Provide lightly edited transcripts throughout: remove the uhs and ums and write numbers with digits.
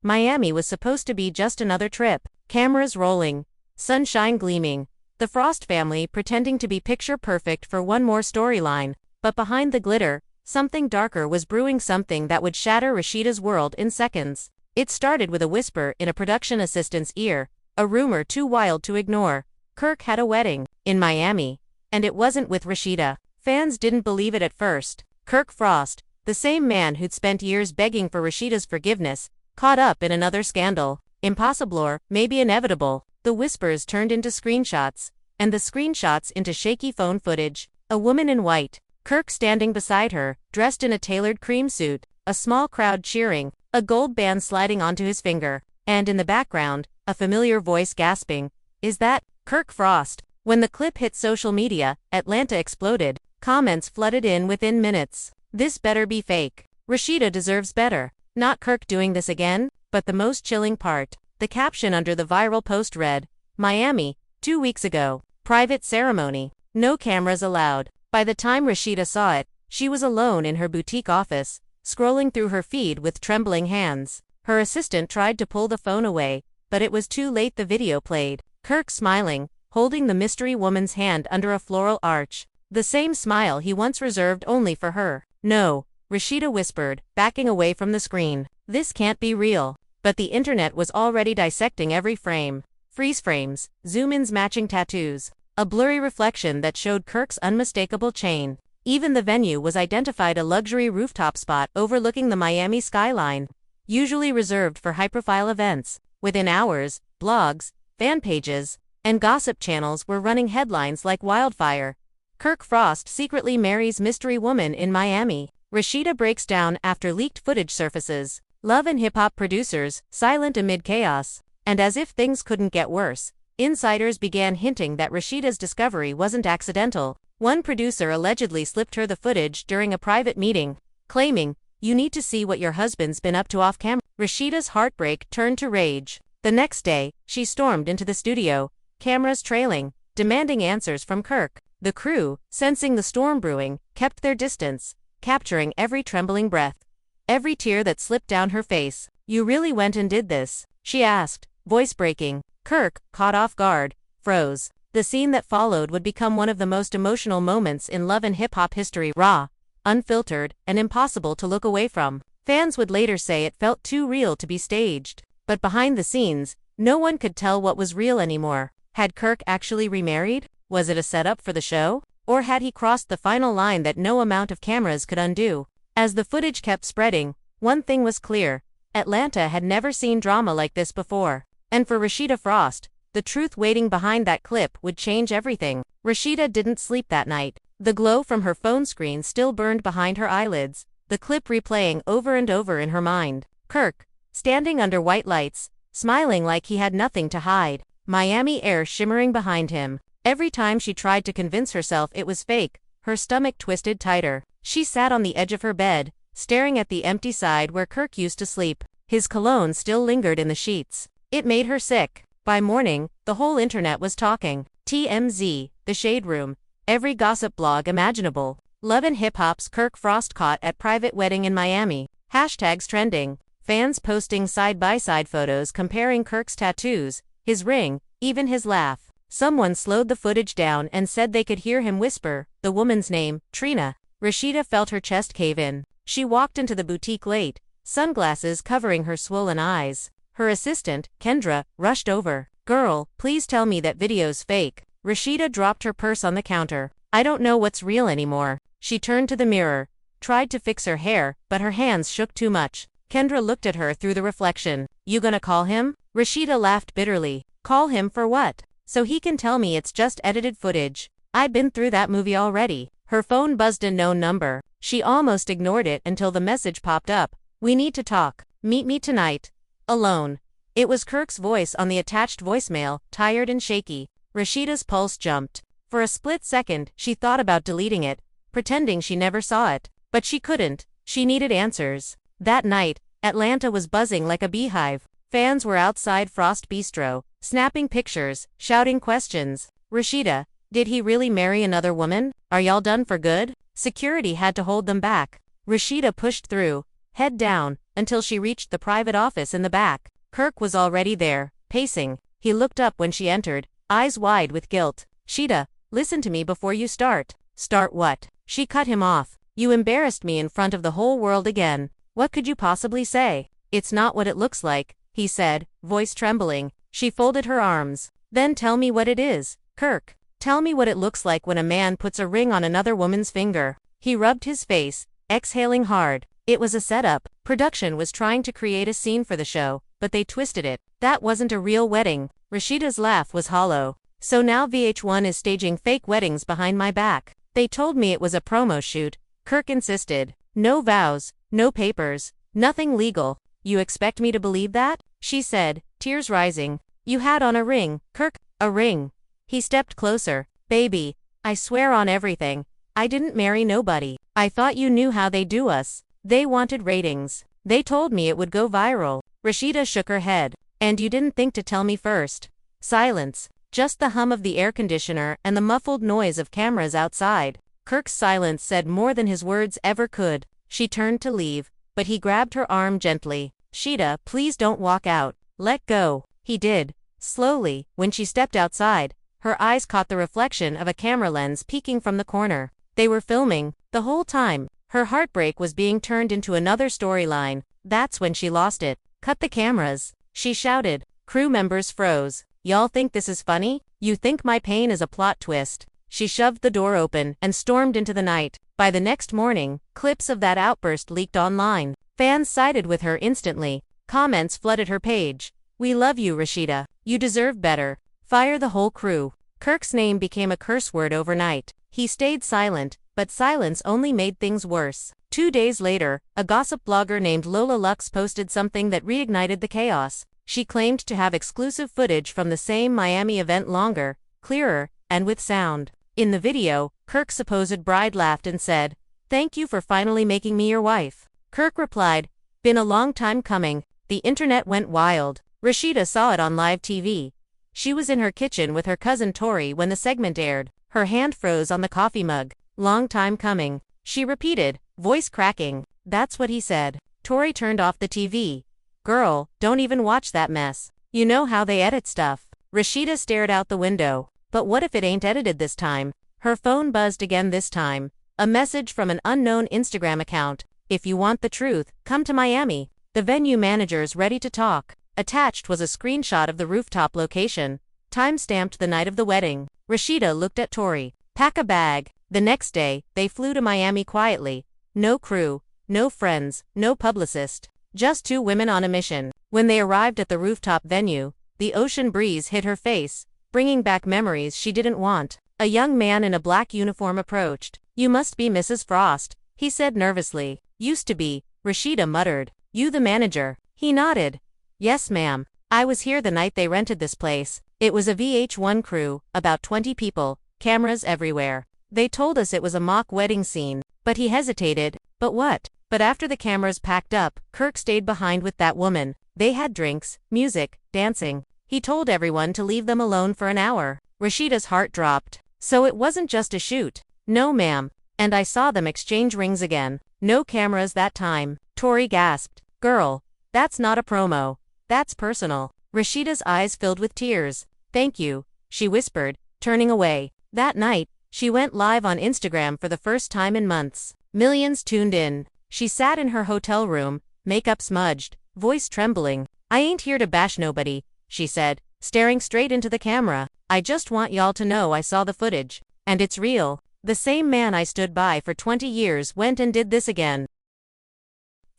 Miami was supposed to be just another trip. Cameras rolling, sunshine gleaming, the Frost family pretending to be picture perfect for one more storyline. But behind the glitter, something darker was brewing, something that would shatter Rasheeda's world in seconds. It started with a whisper in a production assistant's ear, a rumor too wild to ignore. Kirk had a wedding in Miami, and it wasn't with Rasheeda. Fans didn't believe it at first. Kirk Frost, the same man who'd spent years begging for Rasheeda's forgiveness, caught up in another scandal. Impossible, or maybe inevitable. The whispers turned into screenshots, and the screenshots into shaky phone footage. A woman in white, Kirk standing beside her, dressed in a tailored cream suit, a small crowd cheering, a gold band sliding onto his finger, and in the background, a familiar voice gasping, "Is that Kirk Frost?" When the clip hit social media, Atlanta exploded. Comments flooded in within minutes. "This better be fake. Rasheeda deserves better. Not Kirk doing this again." But the most chilling part, the caption under the viral post read, "Miami, 2 weeks ago. Private ceremony. No cameras allowed." By the time Rasheeda saw it, she was alone in her boutique office, scrolling through her feed with trembling hands. Her assistant tried to pull the phone away, but it was too late. The video played. Kirk smiling, holding the mystery woman's hand under a floral arch. The same smile he once reserved only for her. "No," Rasheeda whispered, backing away from the screen. "This can't be real." But the internet was already dissecting every frame. Freeze frames, zoom-ins matching tattoos, a blurry reflection that showed Kirk's unmistakable chain. Even the venue was identified, a luxury rooftop spot overlooking the Miami skyline, usually reserved for high-profile events. Within hours, blogs, fan pages, and gossip channels were running headlines like wildfire. Kirk Frost secretly marries mystery woman in Miami. Rasheeda breaks down after leaked footage surfaces. Love and hip-hop producers, silent amid chaos. And as if things couldn't get worse, insiders began hinting that Rasheeda's discovery wasn't accidental. One producer allegedly slipped her the footage during a private meeting, claiming, "You need to see what your husband's been up to off-camera." Rasheeda's heartbreak turned to rage. The next day, she stormed into the studio, cameras trailing, demanding answers from Kirk. The crew, sensing the storm brewing, kept their distance, capturing every trembling breath, every tear that slipped down her face. "You really went and did this?" she asked, voice breaking. Kirk, caught off guard, froze. The scene that followed would become one of the most emotional moments in love and hip-hop history, raw, unfiltered, and impossible to look away from. Fans would later say it felt too real to be staged. But behind the scenes, no one could tell what was real anymore. Had Kirk actually remarried? Was it a setup for the show? Or had he crossed the final line that no amount of cameras could undo? As the footage kept spreading, one thing was clear. Atlanta had never seen drama like this before. And for Rasheeda Frost, the truth waiting behind that clip would change everything. Rasheeda didn't sleep that night. The glow from her phone screen still burned behind her eyelids, the clip replaying over and over in her mind. Kirk, standing under white lights, smiling like he had nothing to hide. Miami air shimmering behind him. Every time she tried to convince herself it was fake, her stomach twisted tighter. She sat on the edge of her bed, staring at the empty side where Kirk used to sleep. His cologne still lingered in the sheets. It made her sick. By morning, the whole internet was talking. TMZ, The Shade Room, every gossip blog imaginable. Love and Hip Hop's Kirk Frost caught at private wedding in Miami. Hashtags trending. Fans posting side-by-side photos comparing Kirk's tattoos, his ring, even his laugh. Someone slowed the footage down and said they could hear him whisper the woman's name, Trina. Rasheeda felt her chest cave in. She walked into the boutique late, sunglasses covering her swollen eyes. Her assistant, Kendra, rushed over. "Girl, please tell me that video's fake." Rasheeda dropped her purse on the counter. "I don't know what's real anymore." She turned to the mirror, tried to fix her hair, but her hands shook too much. Kendra looked at her through the reflection. "You gonna call him?" Rasheeda laughed bitterly. "Call him for what? So he can tell me it's just edited footage. I've been through that movie already." Her phone buzzed a known number. She almost ignored it until the message popped up. "We need to talk. Meet me tonight. Alone." It was Kirk's voice on the attached voicemail, tired and shaky. Rasheeda's pulse jumped. For a split second, she thought about deleting it, pretending she never saw it. But she couldn't. She needed answers. That night, Atlanta was buzzing like a beehive. Fans were outside Frost Bistro, snapping pictures, shouting questions. "Rasheeda, did he really marry another woman? Are y'all done for good?" Security had to hold them back. Rasheeda pushed through, head down, until she reached the private office in the back. Kirk was already there, pacing. He looked up when she entered, eyes wide with guilt. "Sheeda, listen to me before you start." "Start what?" She cut him off. "You embarrassed me in front of the whole world again. What could you possibly say?" "It's not what it looks like," he said, voice trembling. She folded her arms. "Then tell me what it is, Kirk. Tell me what it looks like when a man puts a ring on another woman's finger." He rubbed his face, exhaling hard. It was a setup. Production was trying to create a scene for the show, but they twisted it. That wasn't a real wedding. Rasheeda's laugh was hollow. "So now VH1 is staging fake weddings behind my back." "They told me it was a promo shoot," Kirk insisted. "No vows, no papers, nothing legal. You expect me to believe that?" she said, tears rising. "You had on a ring, Kirk." "A ring." He stepped closer. "Baby, I swear on everything, I didn't marry nobody. I thought you knew how they do us. They wanted ratings. They told me it would go viral." Rasheeda shook her head. "And you didn't think to tell me first." Silence. Just the hum of the air conditioner and the muffled noise of cameras outside. Kirk's silence said more than his words ever could. She turned to leave, but he grabbed her arm gently. "Sheeda, please don't walk out. Let go." He did. Slowly, when she stepped outside, her eyes caught the reflection of a camera lens peeking from the corner. They were filming. The whole time, her heartbreak was being turned into another storyline. That's when she lost it. "Cut the cameras," she shouted. Crew members froze. "Y'all think this is funny? You think my pain is a plot twist?" She shoved the door open and stormed into the night. By the next morning, clips of that outburst leaked online. Fans sided with her instantly. Comments flooded her page. "We love you, Rasheeda. You deserve better. Fire the whole crew." Kirk's name became a curse word overnight. He stayed silent, but silence only made things worse. 2 days later, a gossip blogger named Lola Lux posted something that reignited the chaos. She claimed to have exclusive footage from the same Miami event, longer, clearer, and with sound. In the video, Kirk's supposed bride laughed and said, "Thank you for finally making me your wife." Kirk replied, "Been a long time coming." The internet went wild. Rasheeda saw it on live TV. She was in her kitchen with her cousin Tori when the segment aired. Her hand froze on the coffee mug. "Long time coming," she repeated, voice cracking. "That's what he said." Tori turned off the TV. "Girl, don't even watch that mess. You know how they edit stuff." Rasheeda stared out the window. But what if it ain't edited this time? Her phone buzzed again this time. A message from an unknown Instagram account. "If you want the truth, come to Miami. The venue manager's ready to talk." Attached was a screenshot of the rooftop location, time-stamped the night of the wedding. Rasheeda looked at Tori. "Pack a bag." The next day, they flew to Miami quietly. No crew, no friends, no publicist. Just 2 women on a mission. When they arrived at the rooftop venue, the ocean breeze hit her face, bringing back memories she didn't want. A young man in a black uniform approached. "You must be Mrs. Frost," he said nervously. "Used to be," Rasheeda muttered. "You the manager?" He nodded. "Yes, ma'am. I was here the night they rented this place. It was a VH1 crew, about 20 people, cameras everywhere. They told us it was a mock wedding scene." But he hesitated. "But what?" But after the cameras packed up, Kirk stayed behind with that woman. They had drinks, music, dancing. He told everyone to leave them alone for an hour. Rasheeda's heart dropped. "So it wasn't just a shoot?" "No, ma'am. And I saw them exchange rings again." "No cameras that time." Tori gasped. "Girl, that's not a promo. That's personal." Rasheeda's eyes filled with tears. "Thank you," she whispered, turning away. That night, she went live on Instagram for the first time in months. Millions tuned in. She sat in her hotel room, makeup smudged, voice trembling. "I ain't here to bash nobody," she said, staring straight into the camera. "I just want y'all to know I saw the footage. And it's real. The same man I stood by for 20 years went and did this again."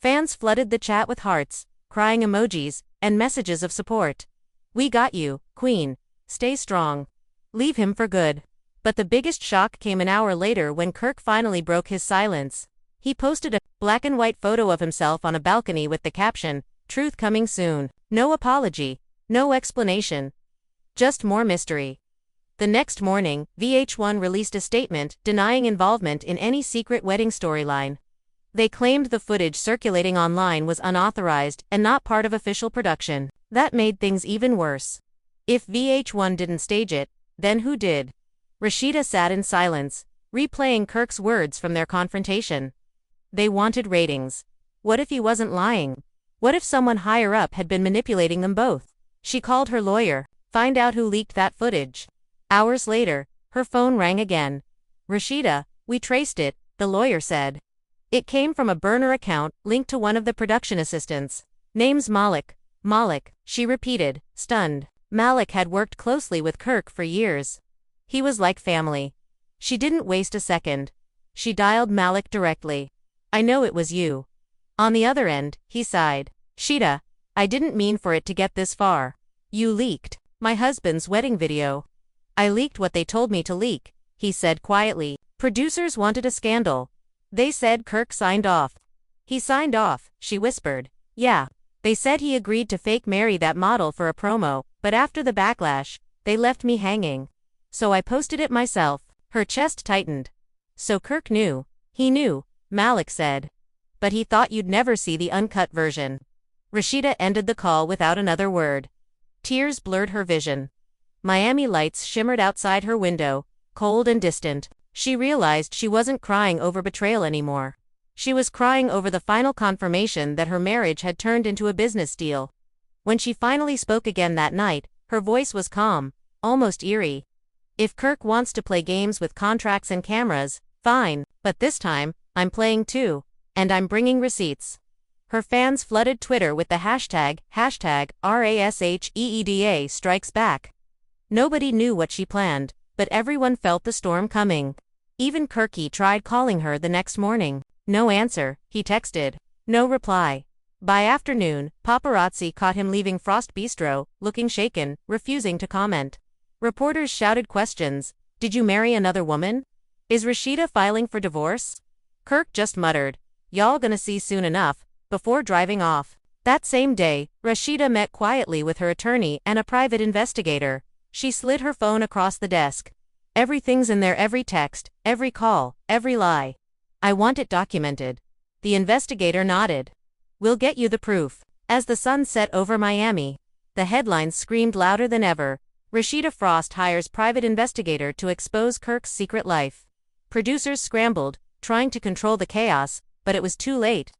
Fans flooded the chat with hearts, crying emojis, and messages of support. "We got you, Queen. Stay strong. Leave him for good." But the biggest shock came an hour later when Kirk finally broke his silence. He posted a black and white photo of himself on a balcony with the caption, "Truth coming soon." No apology, no explanation. Just more mystery. The next morning, VH1 released a statement denying involvement in any secret wedding storyline. They claimed the footage circulating online was unauthorized and not part of official production. That made things even worse. If VH1 didn't stage it, then who did? Rasheeda sat in silence, replaying Kirk's words from their confrontation. They wanted ratings. What if he wasn't lying? What if someone higher up had been manipulating them both? She called her lawyer. Find out who leaked that footage. Hours later, her phone rang again. Rasheeda, we traced it, the lawyer said. It came from a burner account linked to one of the production assistants. Name's Malik. Malik, she repeated, stunned. Malik had worked closely with Kirk for years. He was like family. She didn't waste a second. She dialed Malik directly. I know it was you. On the other end, he sighed. Sheeda, I didn't mean for it to get this far. You leaked my husband's wedding video. I leaked what they told me to leak, he said quietly. Producers wanted a scandal. They said Kirk signed off. He signed off, she whispered. Yeah. They said he agreed to fake marry that model for a promo, but after the backlash, they left me hanging. So I posted it myself. Her chest tightened. So Kirk knew. He knew, Malik said. But he thought you'd never see the uncut version. Rasheeda ended the call without another word. Tears blurred her vision. Miami lights shimmered outside her window, cold and distant. She realized she wasn't crying over betrayal anymore. She was crying over the final confirmation that her marriage had turned into a business deal. When she finally spoke again that night, her voice was calm, almost eerie. If Kirk wants to play games with contracts and cameras, fine, but this time, I'm playing too. And I'm bringing receipts. Her fans flooded Twitter with the hashtag #RASHEEDA strikes back. Nobody knew what she planned, but everyone felt the storm coming. Even Kirky tried calling her the next morning. No answer, he texted. No reply. By afternoon, paparazzi caught him leaving Frost Bistro, looking shaken, refusing to comment. Reporters shouted questions. Did you marry another woman? Is Rasheeda filing for divorce? Kirk just muttered, y'all gonna see soon enough, before driving off. That same day, Rasheeda met quietly with her attorney and a private investigator. She slid her phone across the desk. Everything's in there, every text, every call, every lie. I want it documented. The investigator nodded. We'll get you the proof. As the sun set over Miami, the headlines screamed louder than ever. Rasheeda Frost hires private investigator to expose Kirk's secret life. Producers scrambled, trying to control the chaos, but it was too late.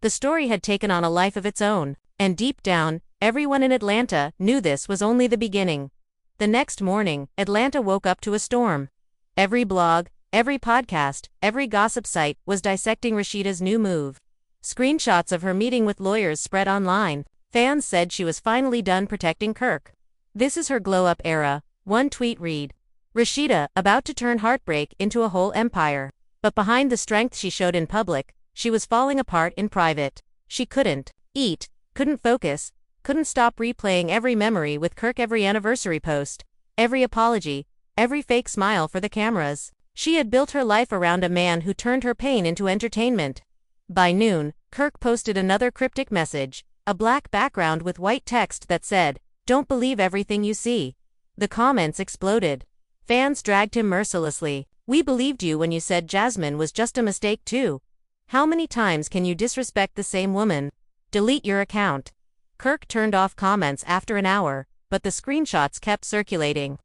The story had taken on a life of its own, and deep down, everyone in Atlanta knew this was only the beginning. The next morning, Atlanta woke up to a storm. Every blog, every podcast, every gossip site was dissecting Rasheeda's new move. Screenshots of her meeting with lawyers spread online. Fans said she was finally done protecting Kirk. This is her glow-up era, one tweet read. Rasheeda, about to turn heartbreak into a whole empire. But behind the strength she showed in public, she was falling apart in private. She couldn't eat, couldn't focus, couldn't stop replaying every memory with Kirk, every anniversary post, every apology, every fake smile for the cameras. She had built her life around a man who turned her pain into entertainment. By noon, Kirk posted another cryptic message, a black background with white text that said, "Don't believe everything you see." The comments exploded. Fans dragged him mercilessly. We believed you when you said Jasmine was just a mistake too. How many times can you disrespect the same woman? Delete your account. Kirk turned off comments after an hour, but the screenshots kept circulating.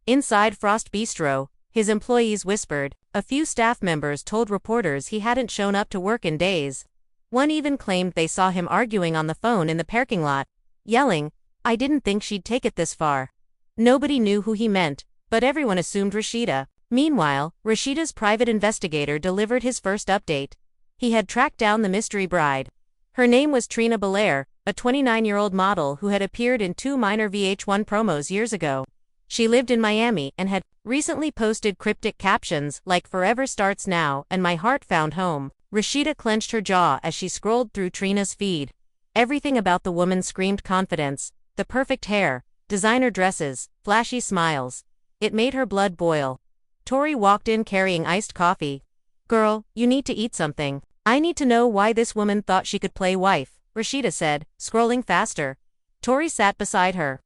Inside Frost Bistro, his employees whispered. A few staff members told reporters he hadn't shown up to work in days. One even claimed they saw him arguing on the phone in the parking lot, yelling, "I didn't think she'd take it this far." Nobody knew who he meant, but everyone assumed Rasheeda. Meanwhile, Rasheeda's private investigator delivered his first update. He had tracked down the mystery bride. Her name was Trina Belair, a 29-year-old model who had appeared in 2 minor VH1 promos years ago. She lived in Miami and had recently posted cryptic captions like "Forever starts now" and "My heart found home." Rasheeda clenched her jaw as she scrolled through Trina's feed. Everything about the woman screamed confidence. The perfect hair, designer dresses, flashy smiles. It made her blood boil. Tori walked in carrying iced coffee. "Girl, you need to eat something. I need to know why this woman thought she could play wife," Rasheeda said, scrolling faster. Tori sat beside her.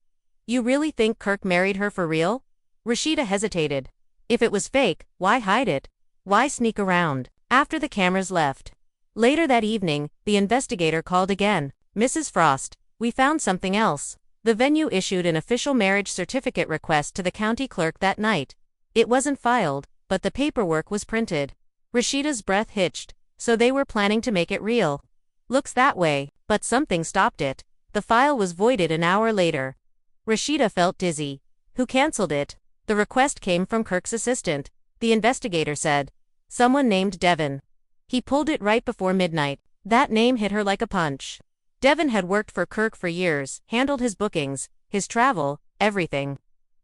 "You really think Kirk married her for real?" Rasheeda hesitated. If it was fake, why hide it? Why sneak around? After the cameras left. Later that evening, the investigator called again. "Mrs. Frost, we found something else." The venue issued an official marriage certificate request to the county clerk that night. It wasn't filed, but the paperwork was printed. Rasheeda's breath hitched. So they were planning to make it real. "Looks that way." But something stopped it. The file was voided an hour later. Rasheeda felt dizzy. Who cancelled it? The request came from Kirk's assistant, the investigator said. Someone named Devon. He pulled it right before midnight. That name hit her like a punch. Devon had worked for Kirk for years, handled his bookings, his travel, everything.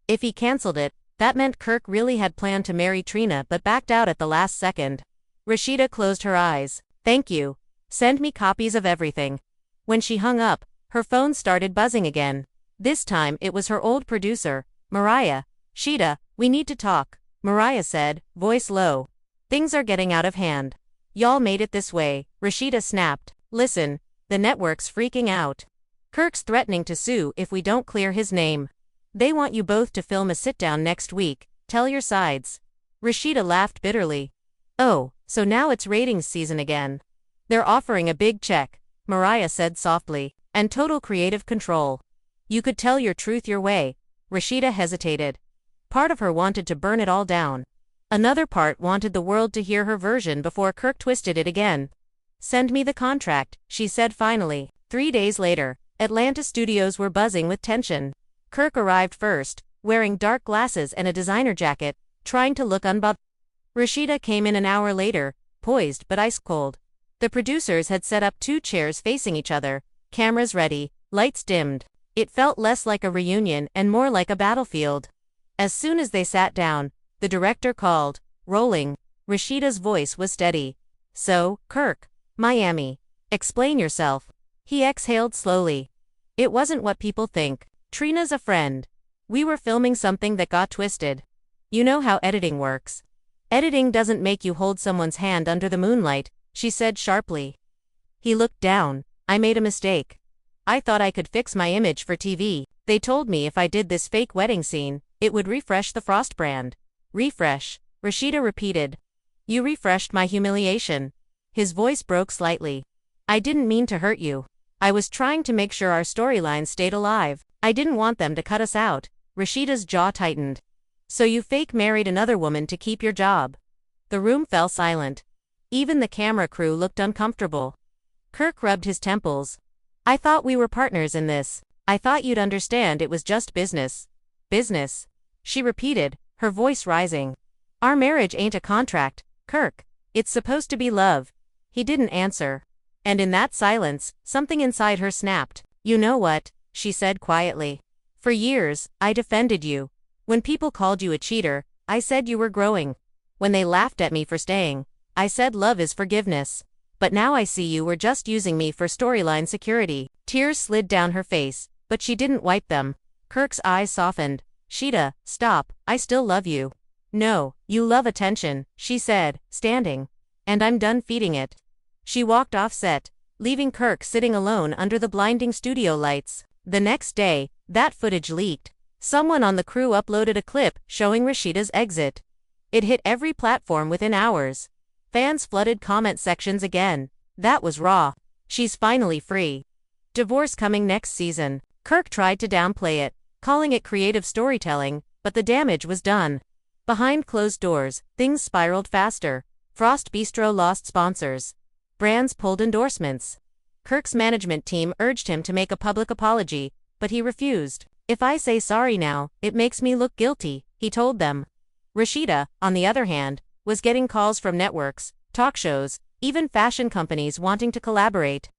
If he cancelled it, that meant Kirk really had planned to marry Trina but backed out at the last second. Rasheeda closed her eyes. Thank you. Send me copies of everything. When she hung up, her phone started buzzing again. This time it was her old producer, Mariah. Sheeda, we need to talk, Mariah said, voice low. Things are getting out of hand. Y'all made it this way, Rasheeda snapped. Listen, the network's freaking out. Kirk's threatening to sue if we don't clear his name. They want you both to film a sit-down next week, tell your sides. Rasheeda laughed bitterly. Oh, so now it's ratings season again. They're offering a big check, Mariah said softly, and total creative control. You could tell your truth your way. Rasheeda hesitated. Part of her wanted to burn it all down. Another part wanted the world to hear her version before Kirk twisted it again. Send me the contract, she said finally. 3 days later, Atlanta studios were buzzing with tension. Kirk arrived first, wearing dark glasses and a designer jacket, trying to look unbothered. Rasheeda came in an hour later, poised but ice-cold. The producers had set up 2 chairs facing each other, cameras ready, lights dimmed. It felt less like a reunion and more like a battlefield. As soon as they sat down, the director called, rolling. Rasheeda's voice was steady. So, Kirk, Miami. Explain yourself. He exhaled slowly. It wasn't what people think. Trina's a friend. We were filming something that got twisted. You know how editing works. Editing doesn't make you hold someone's hand under the moonlight, she said sharply. He looked down. I made a mistake. I thought I could fix my image for TV. They told me if I did this fake wedding scene, it would refresh the Frost brand. Refresh, Rasheeda repeated. You refreshed my humiliation. His voice broke slightly. I didn't mean to hurt you. I was trying to make sure our storyline stayed alive. I didn't want them to cut us out. Rasheeda's jaw tightened. So you fake married another woman to keep your job. The room fell silent. Even the camera crew looked uncomfortable. Kirk rubbed his temples. I thought we were partners in this. I thought you'd understand it was just business. Business? She repeated, her voice rising. Our marriage ain't a contract, Kirk. It's supposed to be love. He didn't answer. And in that silence, something inside her snapped. You know what? She said quietly. For years, I defended you. When people called you a cheater, I said you were growing. When they laughed at me for staying, I said love is forgiveness. But now I see you were just using me for storyline security. Tears slid down her face, but she didn't wipe them. Kirk's eyes softened. Sheeda, stop, I still love you. No, you love attention, she said, standing. And I'm done feeding it. She walked off set, leaving Kirk sitting alone under the blinding studio lights. The next day, that footage leaked. Someone on the crew uploaded a clip showing Rasheeda's exit. It hit every platform within hours. Fans flooded comment sections again. That was raw. She's finally free. Divorce coming next season. Kirk tried to downplay it, calling it creative storytelling, but the damage was done. Behind closed doors, things spiraled faster. Frost Bistro lost sponsors. Brands pulled endorsements. Kirk's management team urged him to make a public apology, but he refused. If I say sorry now, it makes me look guilty, he told them. Rasheeda, on the other hand, was getting calls from networks, talk shows, even fashion companies wanting to collaborate.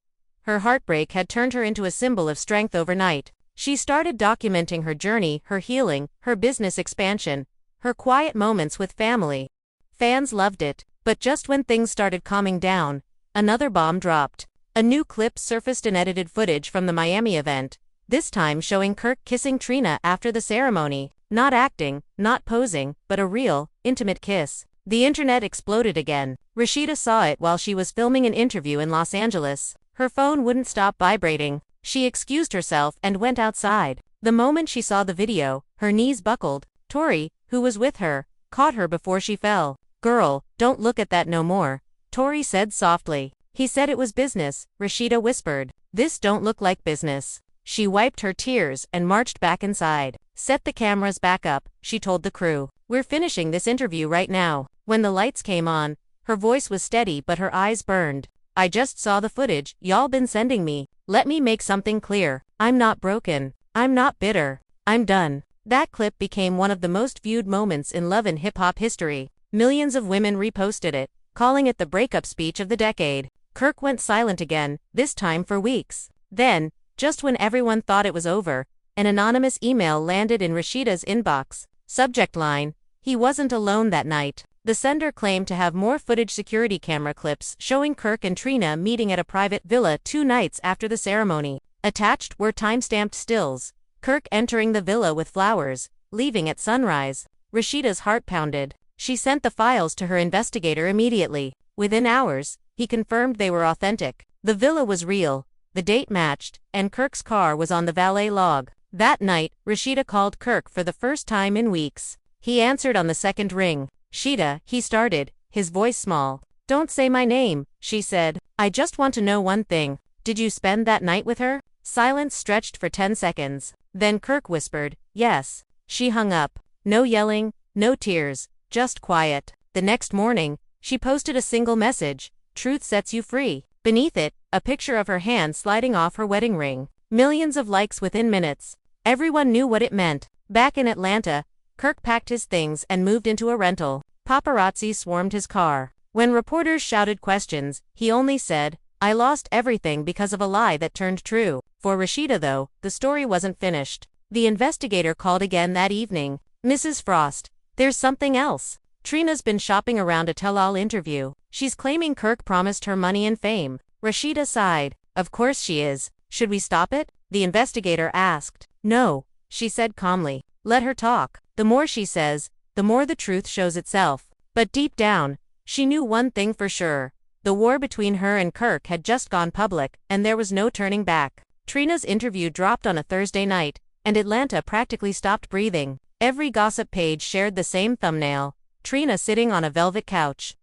Her heartbreak had turned her into a symbol of strength overnight. She started documenting her journey, her healing, her business expansion, her quiet moments with family. Fans loved it, but just when things started calming down, another bomb dropped. A new clip surfaced in edited footage from the Miami event, this time showing Kirk kissing Trina after the ceremony. Not acting, not posing, but a real, intimate kiss. The internet exploded again. Rasheeda saw it while she was filming an interview in Los Angeles. Her phone wouldn't stop vibrating. She excused herself and went outside. The moment she saw the video, her knees buckled. Tori, who was with her, caught her before she fell. Girl, don't look at that no more, Tori said softly. He said it was business, Rasheeda whispered. This don't look like business. She wiped her tears and marched back inside. Set the cameras back up, she told the crew. We're finishing this interview right now. When the lights came on, her voice was steady but her eyes burned. I just saw the footage y'all been sending me. Let me make something clear. I'm not broken. I'm not bitter. I'm done. That clip became one of the most viewed moments in love and hip-hop history. Millions of women reposted it, calling it the breakup speech of the decade. Kirk went silent again, this time for weeks. Then, just when everyone thought it was over, an anonymous email landed in Rasheeda's inbox. Subject line: he wasn't alone that night. The sender claimed to have more footage security camera clips showing Kirk and Trina meeting at a private villa 2 nights after the ceremony. Attached were time-stamped stills. Kirk entering the villa with flowers, leaving at sunrise. Rasheeda's heart pounded. She sent the files to her investigator immediately. Within hours, he confirmed they were authentic. The villa was real, the date matched, and Kirk's car was on the valet log. That night, Rasheeda called Kirk for the first time in weeks. He answered on the second ring. "Sheeda," he started, his voice small. "Don't say my name," she said. "I just want to know one thing. Did you spend that night with her?" Silence stretched for 10 seconds. Then Kirk whispered, "Yes." She hung up. No yelling, no tears, just quiet. The next morning, she posted a single message: "Truth sets you free." Beneath it, a picture of her hand sliding off her wedding ring. Millions of likes within minutes. Everyone knew what it meant. Back in Atlanta, Kirk packed his things and moved into a rental. Paparazzi swarmed his car. When reporters shouted questions, he only said, "I lost everything because of a lie that turned true." For Rasheeda, though, the story wasn't finished. The investigator called again that evening. "Mrs. Frost, there's something else. Trina's been shopping around a tell-all interview. She's claiming Kirk promised her money and fame." Rasheeda sighed. "Of course she is. Should we stop it?" the investigator asked. "No," she said calmly. "Let her talk. The more she says, the more the truth shows itself." But deep down, she knew one thing for sure. The war between her and Kirk had just gone public, and there was no turning back. Trina's interview dropped on a Thursday night, and Atlanta practically stopped breathing. Every gossip page shared the same thumbnail: Trina sitting on a velvet couch.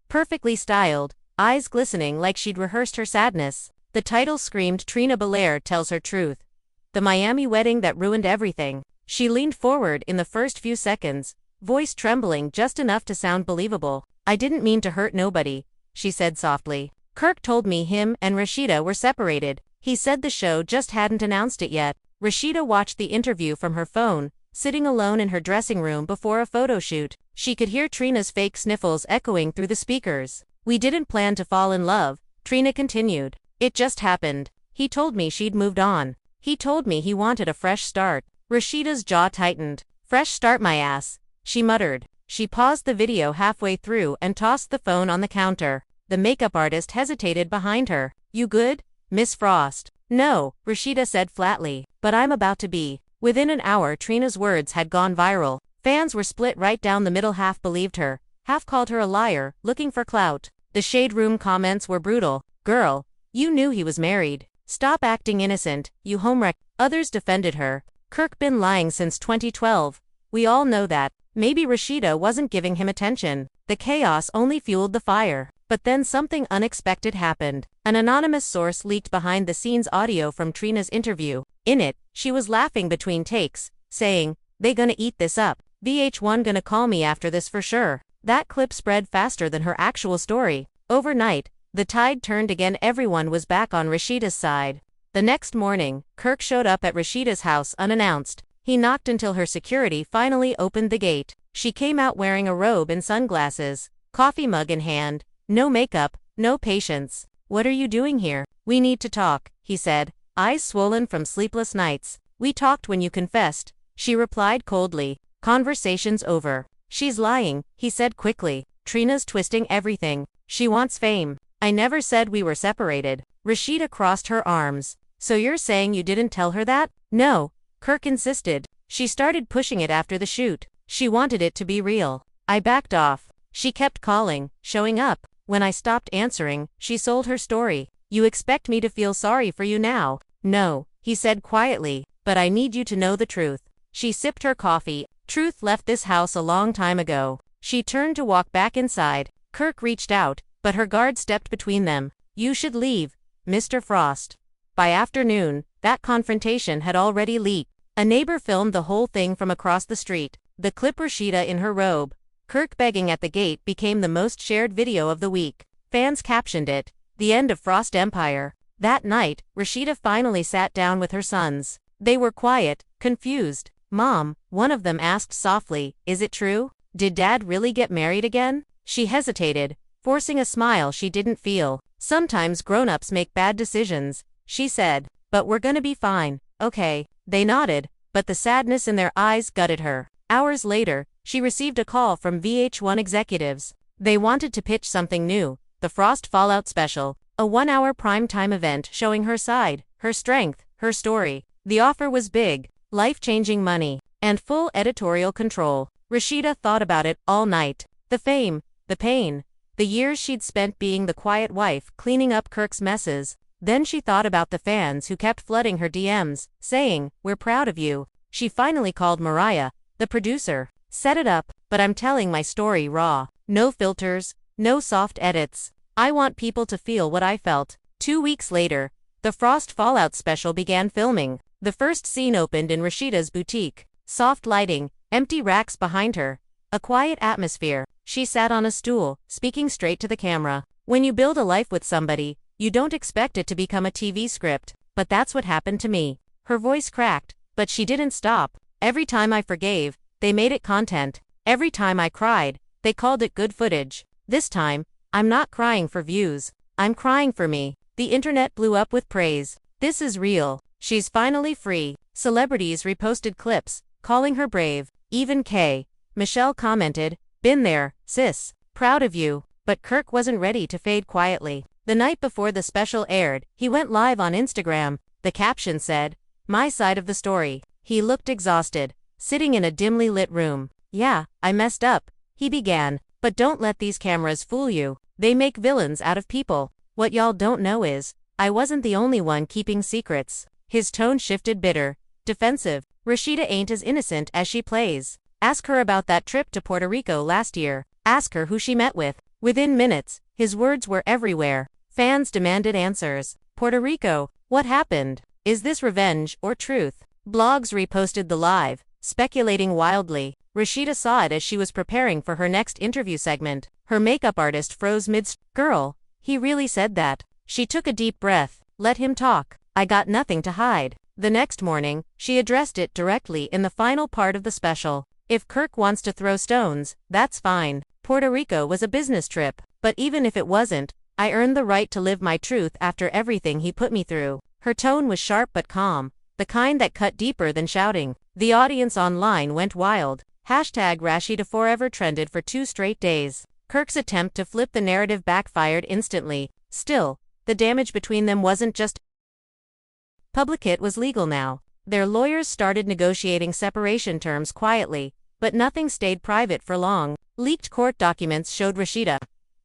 Perfectly styled, eyes glistening like she'd rehearsed her sadness. The title screamed, "Trina Belair tells her truth. The Miami wedding that ruined everything." She leaned forward in the first few seconds, voice trembling just enough to sound believable. "I didn't mean to hurt nobody," she said softly. "Kirk told me him and Rasheeda were separated. He said the show just hadn't announced it yet." Rasheeda watched the interview from her phone, sitting alone in her dressing room before a photo shoot. She could hear Trina's fake sniffles echoing through the speakers. "We didn't plan to fall in love," Trina continued. "It just happened. He told me she'd moved on. He told me he wanted a fresh start." Rasheeda's jaw tightened. "Fresh start my ass," she muttered. She paused the video halfway through and tossed the phone on the counter. The makeup artist hesitated behind her. "You good, Miss Frost?" "No," Rasheeda said flatly, "but I'm about to be." Within an hour, Trina's words had gone viral. Fans were split right down the middle. Half believed her, half called her a liar, looking for clout. The shade room comments were brutal. "Girl, you knew he was married. Stop acting innocent, you homewreck." Others defended her. "Kirk been lying since 2012. We all know that." Maybe Rasheeda wasn't giving him attention. The chaos only fueled the fire. But then something unexpected happened. An anonymous source leaked behind-the-scenes audio from Trina's interview. In it, she was laughing between takes, saying, "They gonna eat this up. VH1 gonna call me after this for sure." That clip spread faster than her actual story. Overnight, the tide turned again. Everyone was back on Rasheeda's side. The next morning, Kirk showed up at Rasheeda's house unannounced. He knocked until her security finally opened the gate. She came out wearing a robe and sunglasses, coffee mug in hand. No makeup, no patience. "What are you doing here?" "We need to talk," he said, eyes swollen from sleepless nights. "We talked when you confessed," she replied coldly. "Conversation's over." "She's lying," he said quickly. "Trina's twisting everything. She wants fame." "I never said we were separated." Rasheeda crossed her arms. "So you're saying you didn't tell her that?" "No," Kirk insisted. "She started pushing it after the shoot. She wanted it to be real. I backed off. She kept calling, showing up. When I stopped answering, she sold her story." "You expect me to feel sorry for you now?" "No," he said quietly, "but I need you to know the truth." She sipped her coffee. "Truth left this house a long time ago." She turned to walk back inside. Kirk reached out, but her guard stepped between them. "You should leave, Mr. Frost." By afternoon, that confrontation had already leaked. A neighbor filmed the whole thing from across the street. The clip Rasheeda in her robe, Kirk begging at the gate became the most shared video of the week. Fans captioned it, The end of Frost Empire. That night, Rasheeda finally sat down with her sons. They were quiet, confused. "Mom," one of them asked softly, "is it true? Did Dad really get married again?" She hesitated, forcing a smile she didn't feel. "Sometimes grown-ups make bad decisions," she said. "But we're gonna be fine, okay?" They nodded, but the sadness in their eyes gutted her. Hours later, she received a call from VH1 executives. They wanted to pitch something new, the Frost Fallout Special, a 1-hour primetime event showing her side, her strength, her story. The offer was big, life-changing money, and full editorial control. Rasheeda thought about it all night. The fame, the pain, the years she'd spent being the quiet wife cleaning up Kirk's messes. Then she thought about the fans who kept flooding her DMs, saying, "We're proud of you." She finally called Mariah, the producer. "Set it up, but I'm telling my story raw. No filters, no soft edits. I want people to feel what I felt." 2 weeks later, the Frost Fallout Special began filming. The first scene opened in Rasheeda's boutique. Soft lighting, empty racks behind her, a quiet atmosphere. She sat on a stool, speaking straight to the camera. When you build a life with somebody, you don't expect it to become a TV script, but that's what happened to me. Her voice cracked, but she didn't stop. Every time I forgave, they made it content. Every time I cried, they called it good footage. This time, I'm not crying for views. I'm crying for me. The internet blew up with praise. "This is real. She's finally free." Celebrities reposted clips, calling her brave. Even Michelle commented, "Been there, sis. Proud of you." But Kirk wasn't ready to fade quietly. The night before the special aired, he went live on Instagram. The caption said, "My side of the story." He looked exhausted, sitting in a dimly lit room. "Yeah, I messed up," he began, "but don't let these cameras fool you. They make villains out of people. What y'all don't know is, I wasn't the only one keeping secrets." His tone shifted bitter, defensive. "Rasheeda ain't as innocent as she plays. Ask her about that trip to Puerto Rico last year. Ask her who she met with." Within minutes, his words were everywhere. Fans demanded answers. "Puerto Rico, what happened? Is this revenge or truth?" Blogs reposted the live, speculating wildly. Rasheeda saw it as she was preparing for her next interview segment. Her makeup artist froze "Girl, he really said that." She took a deep breath. "Let him talk. I got nothing to hide." The next morning, she addressed it directly in the final part of the special. "If Kirk wants to throw stones, that's fine. Puerto Rico was a business trip, but even if it wasn't, I earned the right to live my truth after everything he put me through." Her tone was sharp but calm, the kind that cut deeper than shouting. The audience online went wild. #Rasheeda Forever trended for 2 straight days. Kirk's attempt to flip the narrative backfired instantly. Still, the damage between them wasn't just public, it was legal now. Their lawyers started negotiating separation terms quietly, but nothing stayed private for long. Leaked court documents showed Rasheeda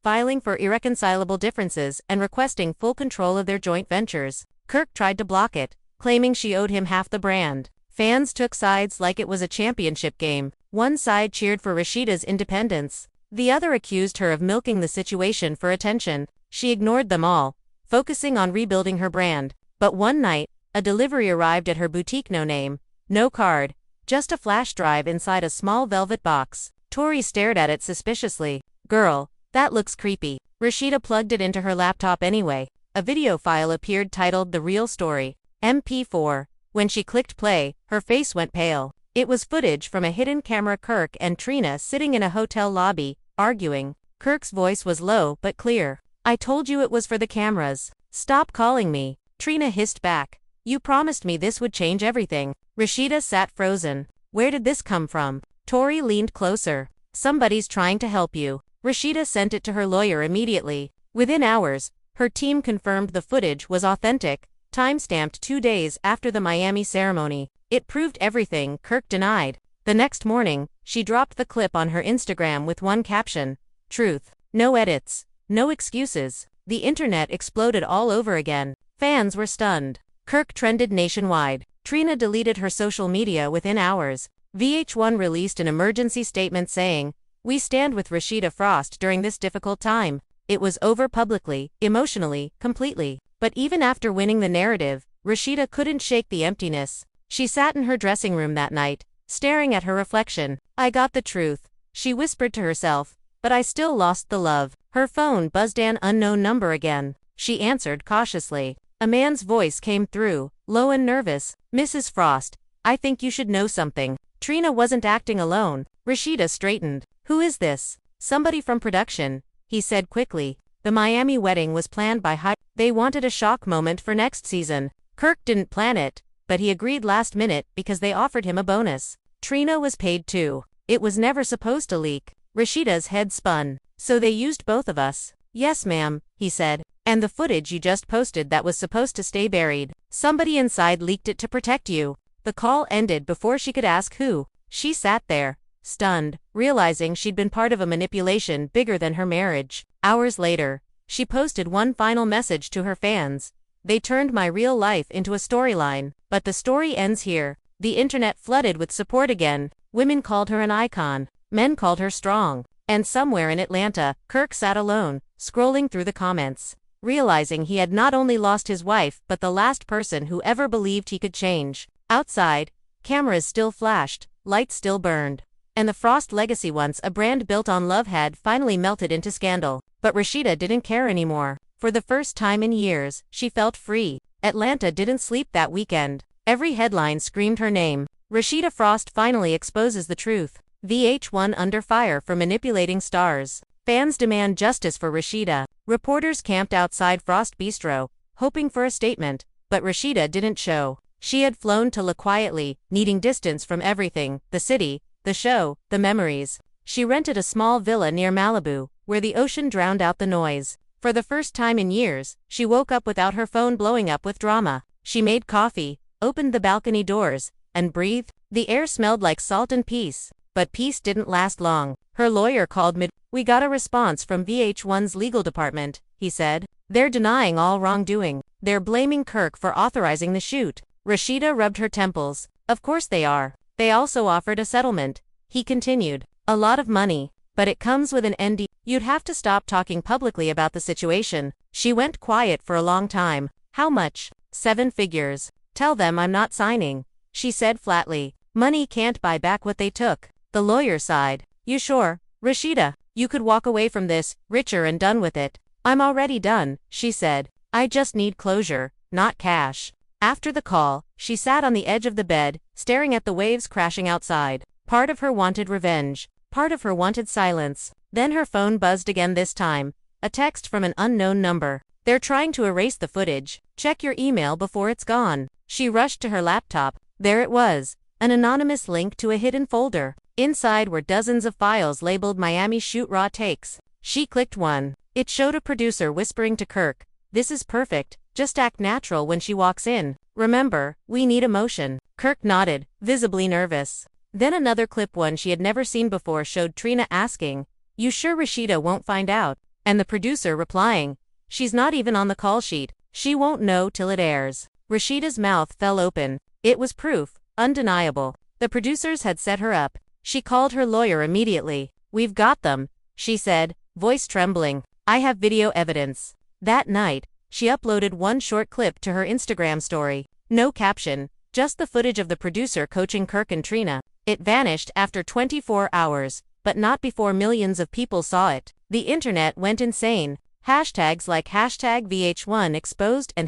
filing for irreconcilable differences and requesting full control of their joint ventures. Kirk tried to block it, claiming she owed him half the brand. Fans took sides like it was a championship game. One side cheered for Rasheeda's independence. The other accused her of milking the situation for attention. She ignored them all, focusing on rebuilding her brand. But one night, a delivery arrived at her boutique. No name, no card, just a flash drive inside a small velvet box. Tori stared at it suspiciously. "Girl, that looks creepy." Rasheeda plugged it into her laptop anyway. A video file appeared titled "The Real Story," MP4. When she clicked play, her face went pale. It was footage from a hidden camera. Kirk and Trina sitting in a hotel lobby, arguing. Kirk's voice was low but clear. "I told you it was for the cameras. Stop calling me." Trina hissed back. "You promised me this would change everything." Rasheeda sat frozen. "Where did this come from?" Tori leaned closer. "Somebody's trying to help you." Rasheeda sent it to her lawyer immediately. Within hours, her team confirmed the footage was authentic, time-stamped 2 days after the Miami ceremony. It proved everything Kirk denied. The next morning, she dropped the clip on her Instagram with one caption: "Truth. No edits. No excuses." The internet exploded all over again. Fans were stunned. Kirk trended nationwide. Trina deleted her social media within hours. VH1 released an emergency statement saying, "We stand with Rasheeda Frost during this difficult time." It was over publicly, emotionally, completely. But even after winning the narrative, Rasheeda couldn't shake the emptiness. She sat in her dressing room that night, staring at her reflection. "I got the truth," she whispered to herself, "but I still lost the love." Her phone buzzed an unknown number again. she answered cautiously. A man's voice came through, low and nervous. "Mrs. Frost, I think you should know something." Trina wasn't acting alone. Rasheeda straightened. "Who is this?" "Somebody from production," he said quickly. "The Miami wedding was planned by They wanted a shock moment for next season. Kirk didn't plan it, but he agreed last minute because they offered him a bonus. Trina was paid too. It was never supposed to leak." Rasheeda's head spun. "So they used both of us?" "Yes, ma'am," he said. "And the footage you just posted that was supposed to stay buried. Somebody inside leaked it to protect you." The call ended before she could ask who. She sat there, stunned, realizing she'd been part of a manipulation bigger than her marriage. Hours later, she posted one final message to her fans. "They turned my real life into a storyline, but the story ends here." The internet flooded with support again. Women called her an icon. Men called her strong. And somewhere in Atlanta, Kirk sat alone, scrolling through the comments, realizing he had not only lost his wife but the last person who ever believed he could change. Outside, cameras still flashed, lights still burned. And the Frost legacy, once a brand built on love, had finally melted into scandal. But Rasheeda didn't care anymore. For the first time in years, she felt free. Atlanta didn't sleep that weekend. Every headline screamed her name. Rasheeda Frost finally exposes the truth. VH1 under fire for manipulating stars. Fans demand justice for Rasheeda. Reporters camped outside Frost Bistro, hoping for a statement, but Rasheeda didn't show. She had flown to La quietly, needing distance from everything: the city, the show, the memories. She rented a small villa near Malibu, where the ocean drowned out the noise. For the first time in years, she woke up without her phone blowing up with drama. She made coffee, opened the balcony doors, and breathed. The air smelled like salt and peace. But peace didn't last long. Her lawyer called mid. "We got a response from VH1's legal department," he said. "They're denying all wrongdoing. They're blaming Kirk for authorizing the shoot." Rasheeda rubbed her temples. "Of course they are. They also offered a settlement," he continued. "A lot of money. But it comes with an ND. You'd have to stop talking publicly about the situation." She went quiet for a long time. "How much?" "7 figures. Tell them I'm not signing," she said flatly. "Money can't buy back what they took." The lawyer sighed. "You sure, Rasheeda? You could walk away from this, richer and done with it." "I'm already done," she said. "I just need closure, not cash." After the call, she sat on the edge of the bed, staring at the waves crashing outside. Part of her wanted revenge. Part of her wanted silence. Then her phone buzzed again, this time. A text from an unknown number. "They're trying to erase the footage. Check your email before it's gone." She rushed to her laptop. There it was. An anonymous link to a hidden folder. Inside were dozens of files labeled Miami Shoot Raw Takes. She clicked one. It showed a producer whispering to Kirk, "This is perfect, just act natural when she walks in. Remember, we need emotion." Kirk nodded, visibly nervous. Then another clip, one she had never seen before, showed Trina asking, "You sure Rasheeda won't find out?" And the producer replying, "She's not even on the call sheet. She won't know till it airs." Rasheeda's mouth fell open. It was proof, undeniable. The producers had set her up. She called her lawyer immediately. "We've got them," she said, voice trembling. "I have video evidence." That night, she uploaded one short clip to her Instagram story. No caption, just the footage of the producer coaching Kirk and Trina. It vanished after 24 hours, but not before millions of people saw it. The internet went insane. Hashtags like #VH1 exposed and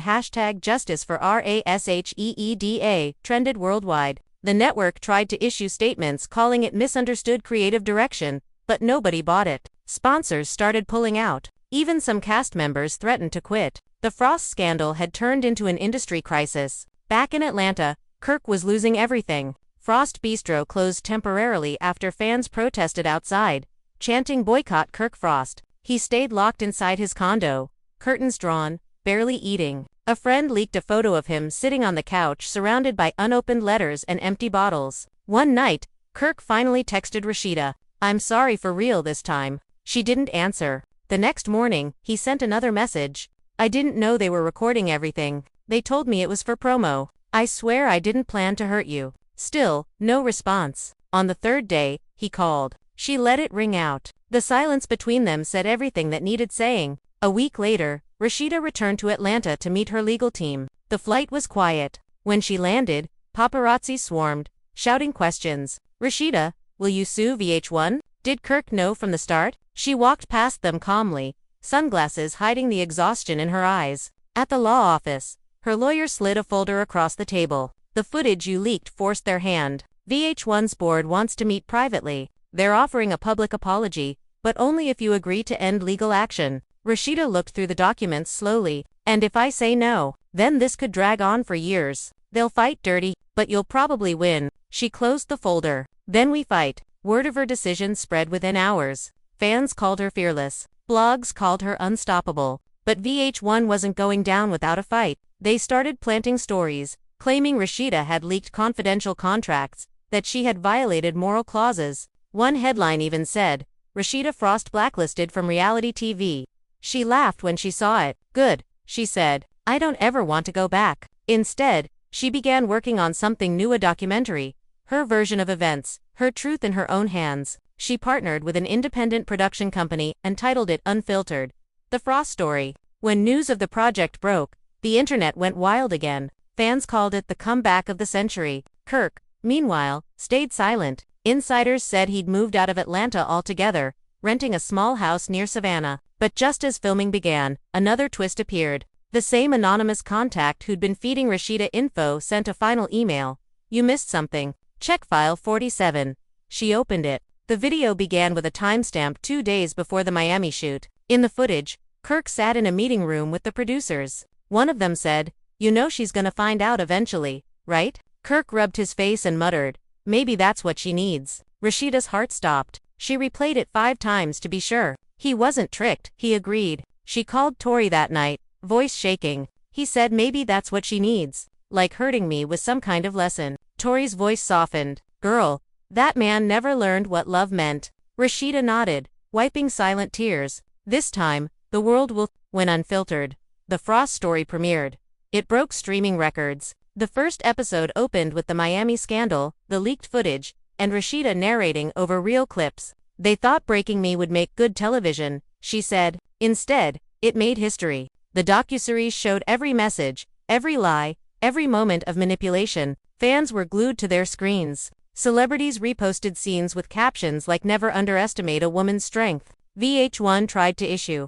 #justice for RASHEEDA trended worldwide. The network tried to issue statements calling it misunderstood creative direction, but nobody bought it. Sponsors started pulling out. Even some cast members threatened to quit. The Frost scandal had turned into an industry crisis. Back in Atlanta, Kirk was losing everything. Frost Bistro closed temporarily after fans protested outside, chanting "Boycott Kirk Frost." He stayed locked inside his condo, curtains drawn, barely eating. A friend leaked a photo of him sitting on the couch surrounded by unopened letters and empty bottles. One night, Kirk finally texted Rasheeda, "I'm sorry for real this time." She didn't answer. The next morning, he sent another message. "I didn't know they were recording everything. They told me it was for promo. I swear I didn't plan to hurt you." Still, no response. On the third day, he called. She let it ring out. The silence between them said everything that needed saying. A week later, Rasheeda returned to Atlanta to meet her legal team. The flight was quiet. When she landed, paparazzi swarmed, shouting questions. "Rasheeda, will you sue VH1? Did Kirk know from the start?" She walked past them calmly, sunglasses hiding the exhaustion in her eyes. At the law office, her lawyer slid a folder across the table. The footage you leaked forced their hand. VH1's board wants to meet privately. They're offering a public apology, but only if you agree to end legal action. Rasheeda looked through the documents slowly. And if I say no, then this could drag on for years. They'll fight dirty, but you'll probably win. She closed the folder. Then we fight. Word of her decision spread within hours. Fans called her fearless. Blogs called her unstoppable. But VH1 wasn't going down without a fight. They started planting stories, claiming Rasheeda had leaked confidential contracts, that she had violated moral clauses. One headline even said, Rasheeda Frost blacklisted from reality TV. She laughed when she saw it. Good, she said. I don't ever want to go back. Instead, she began working on something new, a documentary. Her version of events, her truth in her own hands. She partnered with an independent production company and titled it Unfiltered. The Frost Story. When news of the project broke, the internet went wild again. Fans called it the comeback of the century. Kirk, meanwhile, stayed silent. Insiders said he'd moved out of Atlanta altogether, renting a small house near Savannah. But just as filming began, another twist appeared. The same anonymous contact who'd been feeding Rasheeda info sent a final email. You missed something. Check file 47. She opened it. The video began with a timestamp 2 days before the Miami shoot. In the footage, Kirk sat in a meeting room with the producers. One of them said, You know she's gonna find out eventually, right? Kirk rubbed his face and muttered, Maybe that's what she needs. Rasheeda's heart stopped. She replayed it 5 times to be sure. He wasn't tricked, he agreed. She called Tori that night, voice shaking. He said maybe that's what she needs. Like hurting me with some kind of lesson. Tori's voice softened. Girl, that man never learned what love meant. Rasheeda nodded, wiping silent tears. This time, the world will. When Unfiltered, The Frost Story premiered. It broke streaming records. The first episode opened with the Miami scandal, the leaked footage, and Rasheeda narrating over real clips. They thought breaking me would make good television, she said. Instead, it made history. The docuseries showed every message, every lie, every moment of manipulation. Fans were glued to their screens. Celebrities reposted scenes with captions like Never underestimate a woman's strength. VH1 tried to issue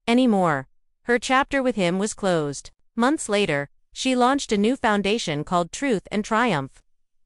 anymore. Her chapter with him was closed. Months later, she launched a new foundation called Truth and Triumph,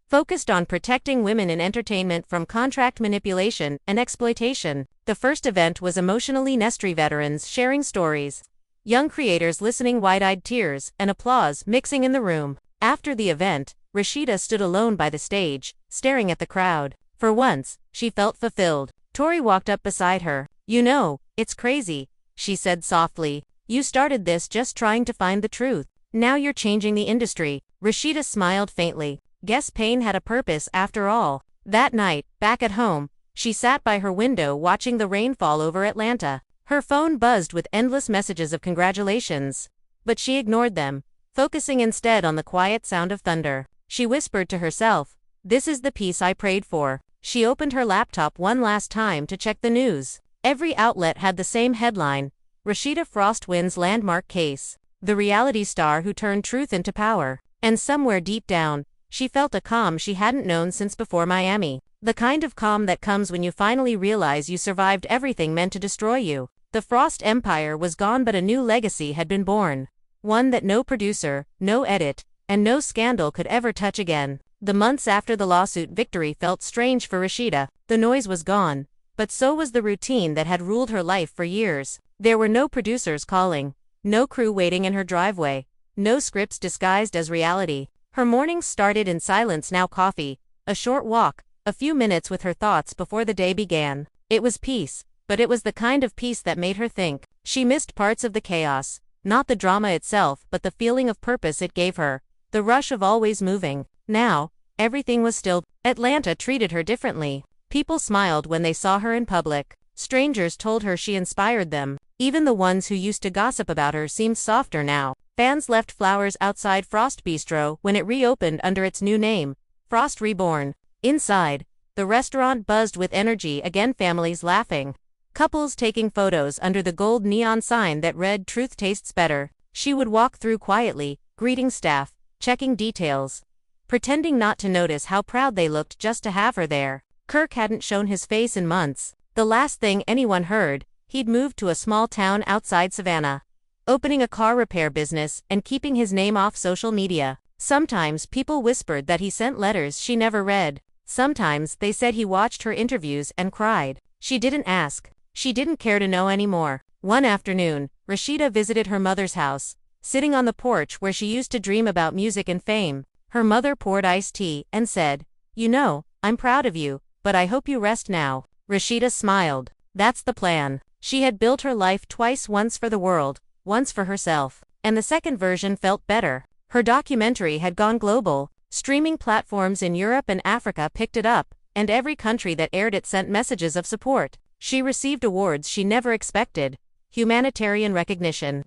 focused on protecting women in entertainment from contract manipulation and exploitation. The first event was emotionally Nestry veterans sharing stories. Young creators listening, wide-eyed tears and applause mixing in the room. After the event, Rasheeda stood alone by the stage, staring at the crowd. For once, she felt fulfilled. Tori walked up beside her. You know, it's crazy, she said softly. You started this just trying to find the truth. Now you're changing the industry. Rasheeda smiled faintly. Guess pain had a purpose after all. That night, back at home, she sat by her window watching the rain fall over Atlanta. Her phone buzzed with endless messages of congratulations. But she ignored them, focusing instead on the quiet sound of thunder. She whispered to herself, This is the peace I prayed for. She opened her laptop one last time to check the news. Every outlet had the same headline, Rasheeda Frost wins landmark case. The reality star who turned truth into power. And somewhere deep down, she felt a calm she hadn't known since before Miami. The kind of calm that comes when you finally realize you survived everything meant to destroy you. The Frost empire was gone, but a new legacy had been born. One that no producer, no edit, and no scandal could ever touch again. The months after the lawsuit victory felt strange for Rasheeda. The noise was gone, but so was the routine that had ruled her life for years. There were no producers calling, no crew waiting in her driveway, no scripts disguised as reality. Her mornings started in silence, now coffee, a short walk, a few minutes with her thoughts before the day began. It was peace, but it was the kind of peace that made her think. She missed parts of the chaos, not the drama itself, but the feeling of purpose it gave her, the rush of always moving. Now, everything was still. Atlanta treated her differently. People smiled when they saw her in public. Strangers told her she inspired them. Even the ones who used to gossip about her seemed softer now. Fans left flowers outside Frost Bistro when it reopened under its new name, Frost Reborn. Inside, the restaurant buzzed with energy again, families laughing, couples taking photos under the gold neon sign that read Truth Tastes Better. She would walk through quietly, greeting staff, checking details, pretending not to notice how proud they looked just to have her there. Kirk hadn't shown his face in months. The last thing anyone heard, He'd moved to a small town outside Savannah, opening a car repair business and keeping his name off social media. Sometimes people whispered that he sent letters she never read. Sometimes they said he watched her interviews and cried. She didn't ask. She didn't care to know anymore. One afternoon, Rasheeda visited her mother's house, sitting on the porch where she used to dream about music and fame. Her mother poured iced tea and said, "You know, I'm proud of you, but I hope you rest now." Rasheeda smiled. That's the plan. She had built her life twice, once for the world, once for herself. And the second version felt better. Her documentary had gone global. Streaming platforms in Europe and Africa picked it up, and every country that aired it sent messages of support. She received awards she never expected: humanitarian recognition,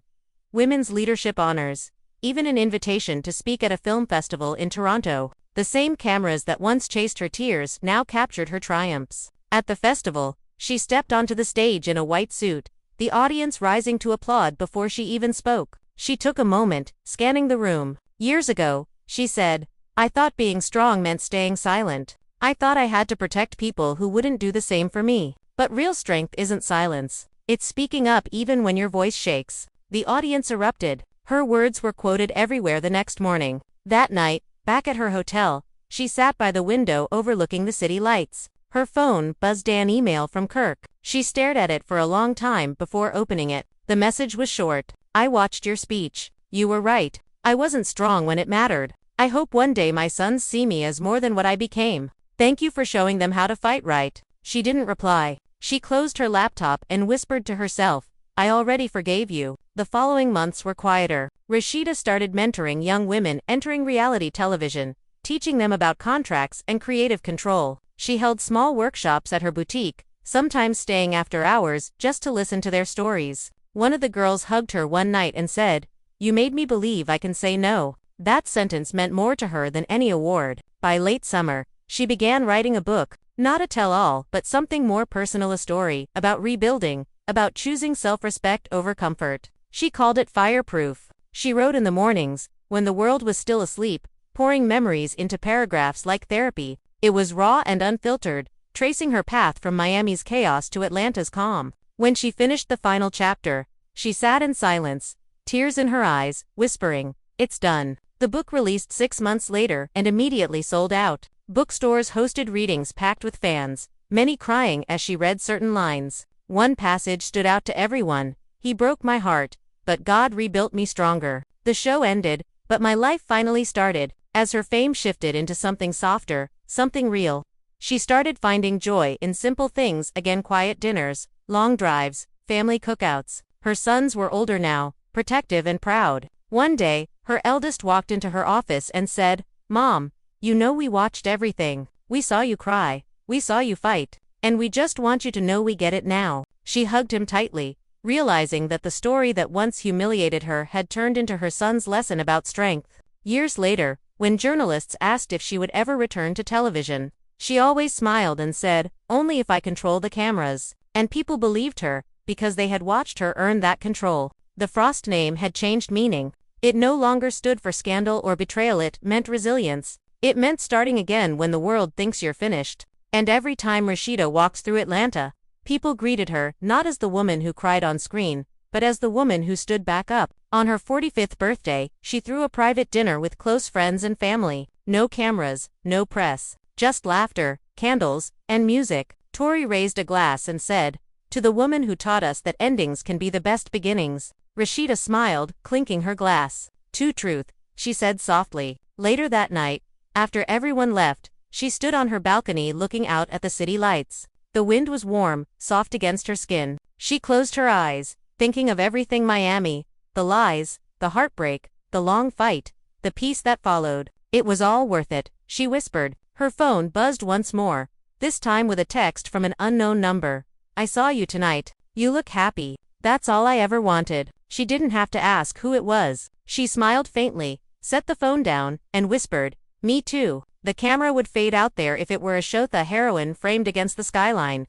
women's leadership honors, even an invitation to speak at a film festival in Toronto. The same cameras that once chased her tears now captured her triumphs. At the festival, she stepped onto the stage in a white suit, the audience rising to applaud before she even spoke. She took a moment, scanning the room. "Years ago," she said, "I thought being strong meant staying silent. I thought I had to protect people who wouldn't do the same for me. But real strength isn't silence. It's speaking up even when your voice shakes." The audience erupted. Her words were quoted everywhere the next morning. That night, back at her hotel, she sat by the window overlooking the city lights. Her phone buzzed an email from Kirk. She stared at it for a long time before opening it. The message was short. "I watched your speech. You were right. I wasn't strong when it mattered. I hope one day my sons see me as more than what I became. Thank you for showing them how to fight right." She didn't reply. She closed her laptop and whispered to herself, "I already forgave you." The following months were quieter. Rasheeda started mentoring young women entering reality television, teaching them about contracts and creative control. She held small workshops at her boutique, sometimes staying after hours just to listen to their stories. One of the girls hugged her one night and said, "You made me believe I can say no." That sentence meant more to her than any award. By late summer, she began writing a book, not a tell-all, but something more personal, a story about rebuilding, about choosing self-respect over comfort. She called it Fireproof. She wrote in the mornings, when the world was still asleep, pouring memories into paragraphs like therapy. It was raw and unfiltered, tracing her path from Miami's chaos to Atlanta's calm. When she finished the final chapter, she sat in silence, tears in her eyes, whispering, "It's done." The book released 6 months later and immediately sold out. Bookstores hosted readings packed with fans, many crying as she read certain lines. One passage stood out to everyone: "He broke my heart, but God rebuilt me stronger." The show ended, but my life finally started. As her fame shifted into something softer, something real, she started finding joy in simple things again: quiet dinners, long drives, family cookouts. Her sons were older now, protective and proud. One day, her eldest walked into her office and said, "Mom, you know we watched everything. We saw you cry. We saw you fight. And we just want you to know we get it now." She hugged him tightly, realizing that the story that once humiliated her had turned into her son's lesson about strength. Years later, when journalists asked if she would ever return to television, she always smiled and said, "Only if I control the cameras." And people believed her, because they had watched her earn that control. The Frost name had changed meaning. It no longer stood for scandal or betrayal. It meant resilience. It meant starting again when the world thinks you're finished. And every time Rasheeda walks through Atlanta, people greeted her not as the woman who cried on screen, but as the woman who stood back up. On her 45th birthday, she threw a private dinner with close friends and family. No cameras, no press, just laughter, candles, and music. Tori raised a glass and said, "To the woman who taught us that endings can be the best beginnings." Rasheeda smiled, clinking her glass. "To truth," she said softly. Later that night, after everyone left, she stood on her balcony looking out at the city lights. The wind was warm, soft against her skin. She closed her eyes, thinking of everything: Miami, the lies, the heartbreak, the long fight, the peace that followed. It was all worth it, she whispered. Her phone buzzed once more, this time with a text from an unknown number. "I saw you tonight. You look happy. That's all I ever wanted." She didn't have to ask who it was. She smiled faintly, set the phone down, and whispered, "Me too." The camera would fade out there if it were a Shotha heroine framed against the skyline.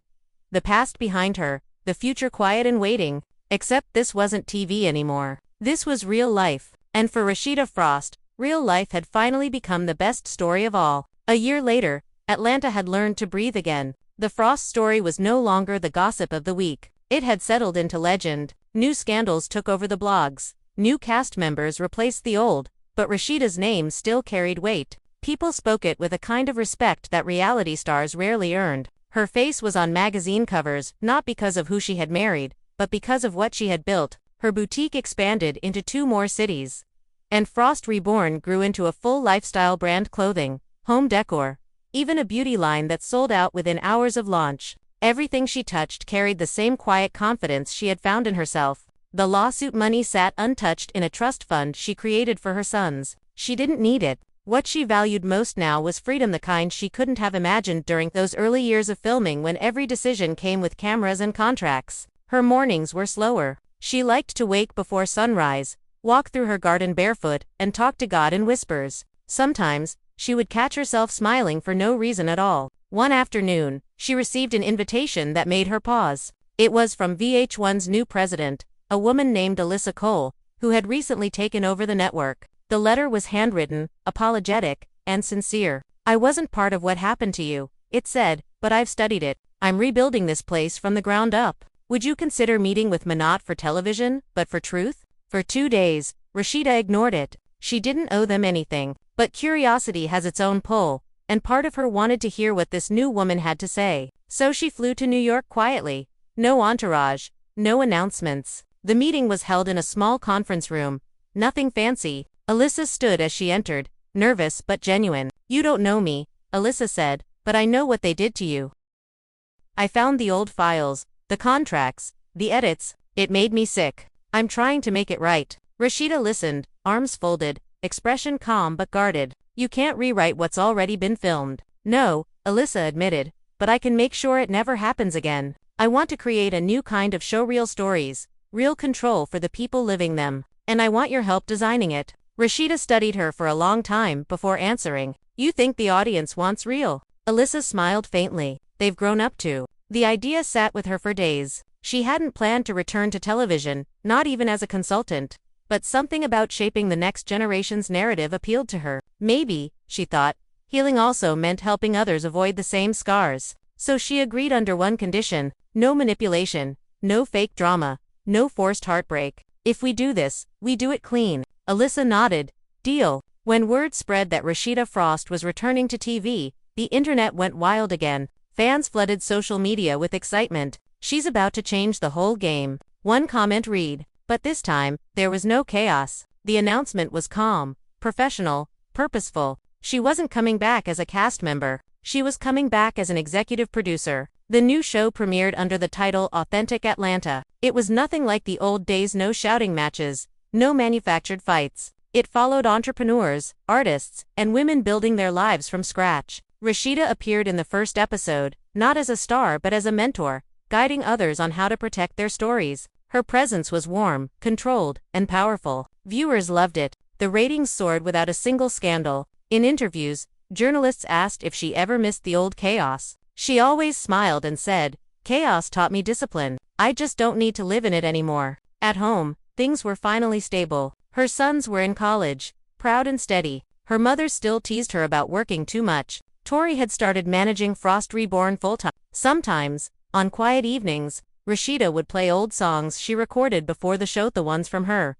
The past behind her, the future quiet and waiting. Except this wasn't TV anymore. This was real life. And for Rasheeda Frost, real life had finally become the best story of all. A year later, Atlanta had learned to breathe again. The Frost story was no longer the gossip of the week. It had settled into legend. New scandals took over the blogs. New cast members replaced the old, but Rasheeda's name still carried weight. People spoke it with a kind of respect that reality stars rarely earned. Her face was on magazine covers, not because of who she had married, but because of what she had built. Her boutique expanded into 2 more cities. And Frost Reborn grew into a full lifestyle brand: clothing, home decor, even a beauty line that sold out within hours of launch. Everything she touched carried the same quiet confidence she had found in herself. The lawsuit money sat untouched in a trust fund she created for her sons. She didn't need it. What she valued most now was freedom, the kind she couldn't have imagined during those early years of filming when every decision came with cameras and contracts. Her mornings were slower. She liked to wake before sunrise, walk through her garden barefoot, and talk to God in whispers. Sometimes, she would catch herself smiling for no reason at all. One afternoon, she received an invitation that made her pause. It was from VH1's new president, a woman named Alyssa Cole, who had recently taken over the network. The letter was handwritten, apologetic, and sincere. "I wasn't part of what happened to you," it said, "but I've studied it. I'm rebuilding this place from the ground up. Would you consider meeting with me, not for television, but for truth?" For 2 days, Rasheeda ignored it. She didn't owe them anything, but curiosity has its own pull, and part of her wanted to hear what this new woman had to say. So she flew to New York quietly. No entourage, no announcements. The meeting was held in a small conference room. Nothing fancy. Alyssa stood as she entered, nervous but genuine. "You don't know me," Alyssa said, "but I know what they did to you. I found the old files, the contracts, the edits. It made me sick. I'm trying to make it right." Rasheeda listened, arms folded, expression calm but guarded. "You can't rewrite what's already been filmed." "No," Alyssa admitted, "but I can make sure it never happens again. I want to create a new kind of show, real stories, real control for the people living them, and I want your help designing it." Rasheeda studied her for a long time before answering. "You think the audience wants real?" Alyssa smiled faintly. "They've grown up to." The idea sat with her for days. She hadn't planned to return to television, not even as a consultant. But something about shaping the next generation's narrative appealed to her. Maybe, she thought, healing also meant helping others avoid the same scars. So she agreed under one condition: no manipulation, no fake drama, no forced heartbreak. "If we do this, we do it clean." Alyssa nodded. "Deal." When word spread that Rasheeda Frost was returning to TV, the internet went wild again. Fans flooded social media with excitement. "She's about to change the whole game." One comment read. But this time, there was no chaos. The announcement was calm, professional, purposeful. She wasn't coming back as a cast member. She was coming back as an executive producer. The new show premiered under the title Authentic Atlanta. It was nothing like the old days: no shouting matches, no manufactured fights. It followed entrepreneurs, artists, and women building their lives from scratch. Rasheeda appeared in the first episode, not as a star but as a mentor, guiding others on how to protect their stories. Her presence was warm, controlled, and powerful. Viewers loved it. The ratings soared without a single scandal. In interviews, journalists asked if she ever missed the old chaos. She always smiled and said, "Chaos taught me discipline. I just don't need to live in it anymore." At home, things were finally stable. Her sons were in college, proud and steady. Her mother still teased her about working too much. Tori had started managing Frost Reborn full-time. Sometimes, on quiet evenings, Rasheeda would play old songs she recorded before the show, the ones from her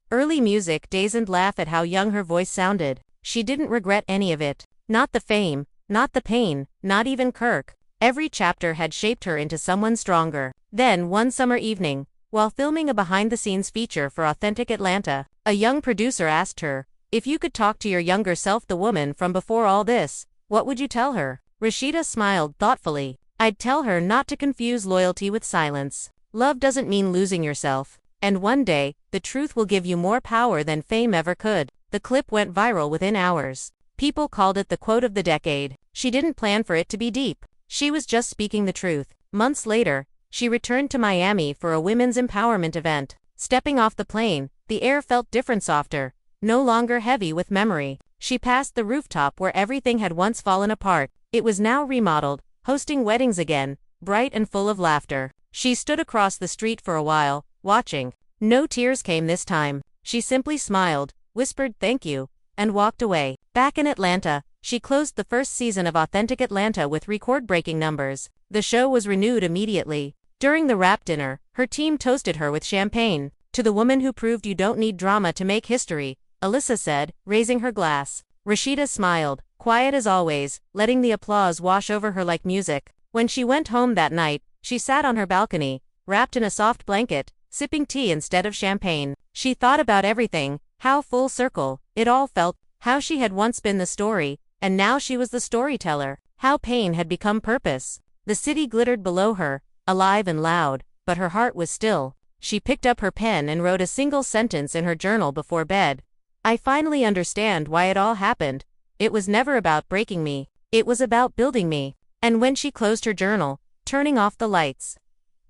early music days, and laugh at how young her voice sounded. She didn't regret any of it. Not the fame, not the pain, not even Kirk. Every chapter had shaped her into someone stronger. Then, one summer evening, while filming a behind-the-scenes feature for Authentic Atlanta, a young producer asked her, "If you could talk to your younger self, the woman from before all this, what would you tell her?" Rasheeda smiled thoughtfully. "I'd tell her not to confuse loyalty with silence. Love doesn't mean losing yourself. And one day, the truth will give you more power than fame ever could." The clip went viral within hours. People called it the quote of the decade. She didn't plan for it to be deep. She was just speaking the truth. Months later, she returned to Miami for a women's empowerment event. Stepping off the plane, the air felt different, softer, no longer heavy with memory. She passed the rooftop where everything had once fallen apart. It was now remodeled, hosting weddings again, bright and full of laughter. She stood across the street for a while, watching. No tears came this time. She simply smiled, whispered thank you, and walked away. Back in Atlanta, she closed the first season of Authentic Atlanta with record-breaking numbers. The show was renewed immediately. During the wrap dinner, her team toasted her with champagne. To the woman who proved you don't need drama to make history, Alyssa said, raising her glass. Rasheeda smiled, quiet as always, letting the applause wash over her like music. When she went home that night, she sat on her balcony, wrapped in a soft blanket, sipping tea instead of champagne. She thought about everything, how full circle it all felt, how she had once been the story, and now she was the storyteller, how pain had become purpose. The city glittered below her, alive and loud, but her heart was still. She picked up her pen and wrote a single sentence in her journal before bed. I finally understand why it all happened. It was never about breaking me. It was about building me. And when she closed her journal, turning off the lights,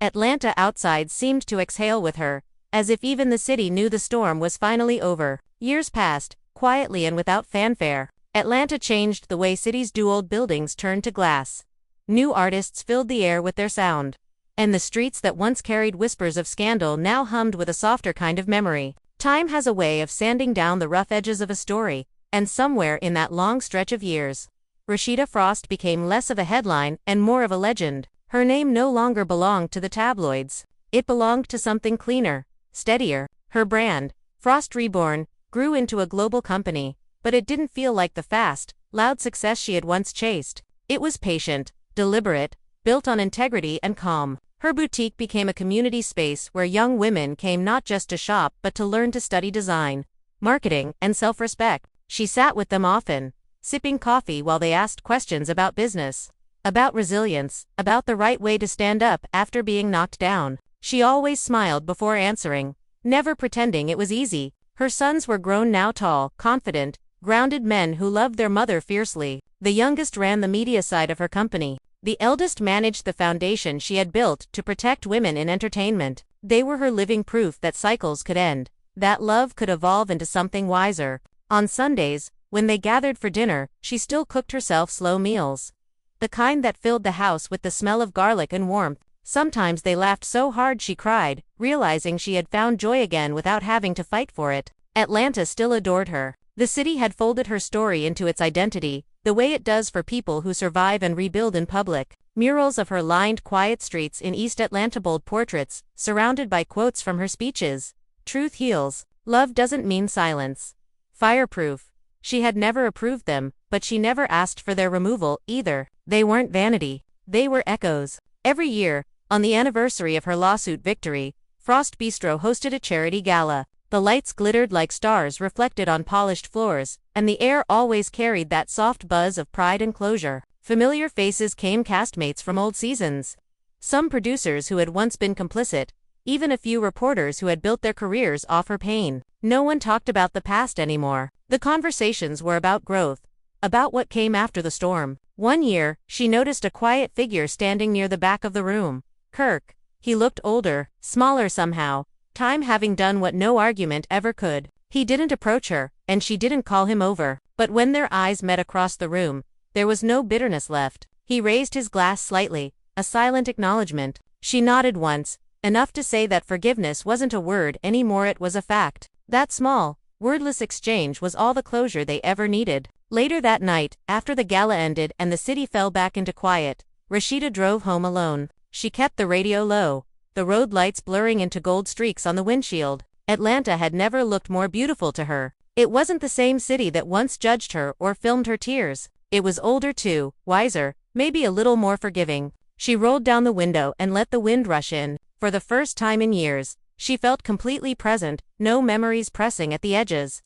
Atlanta outside seemed to exhale with her, as if even the city knew the storm was finally over. Years passed, quietly and without fanfare. Atlanta changed the way cities do. Old buildings turned to glass. New artists filled the air with their sound. And the streets that once carried whispers of scandal now hummed with a softer kind of memory. Time has a way of sanding down the rough edges of a story, and somewhere in that long stretch of years, Rasheeda Frost became less of a headline and more of a legend. Her name no longer belonged to the tabloids. It belonged to something cleaner, steadier. Her brand, Frost Reborn, grew into a global company, but it didn't feel like the fast, loud success she had once chased. It was patient, deliberate, built on integrity and calm. Her boutique became a community space where young women came not just to shop but to learn to study design, marketing, and self-respect. She sat with them often, sipping coffee while they asked questions about business, about resilience, about the right way to stand up after being knocked down. She always smiled before answering, never pretending it was easy. Her sons were grown now, tall, confident, grounded men who loved their mother fiercely. The youngest ran the media side of her company. The eldest managed the foundation she had built to protect women in entertainment. They were her living proof that cycles could end, that love could evolve into something wiser. On Sundays, when they gathered for dinner, she still cooked herself slow meals, the kind that filled the house with the smell of garlic and warmth. Sometimes they laughed so hard she cried, realizing she had found joy again without having to fight for it. Atlanta still adored her. The city had folded her story into its identity, the way it does for people who survive and rebuild in public. Murals of her lined quiet streets in East Atlanta, bold portraits, surrounded by quotes from her speeches. Truth heals. Love doesn't mean silence. Fireproof. She had never approved them, but she never asked for their removal, either. They weren't vanity. They were echoes. Every year, on the anniversary of her lawsuit victory, Frost Bistro hosted a charity gala. The lights glittered like stars reflected on polished floors, and the air always carried that soft buzz of pride and closure. Familiar faces came, castmates from old seasons. Some producers who had once been complicit, even a few reporters who had built their careers off her pain. No one talked about the past anymore. The conversations were about growth, about what came after the storm. One year, she noticed a quiet figure standing near the back of the room. Kirk. He looked older, smaller somehow, time having done what no argument ever could. He didn't approach her, and she didn't call him over. But when their eyes met across the room, there was no bitterness left. He raised his glass slightly, a silent acknowledgement. She nodded once, enough to say that forgiveness wasn't a word anymore, it was a fact. That small, wordless exchange was all the closure they ever needed. Later that night, after the gala ended and the city fell back into quiet, Rasheeda drove home alone. She kept the radio low, the road lights blurring into gold streaks on the windshield. Atlanta had never looked more beautiful to her. It wasn't the same city that once judged her or filmed her tears. It was older too, wiser, maybe a little more forgiving. She rolled down the window and let the wind rush in. For the first time in years, she felt completely present, no memories pressing at the edges.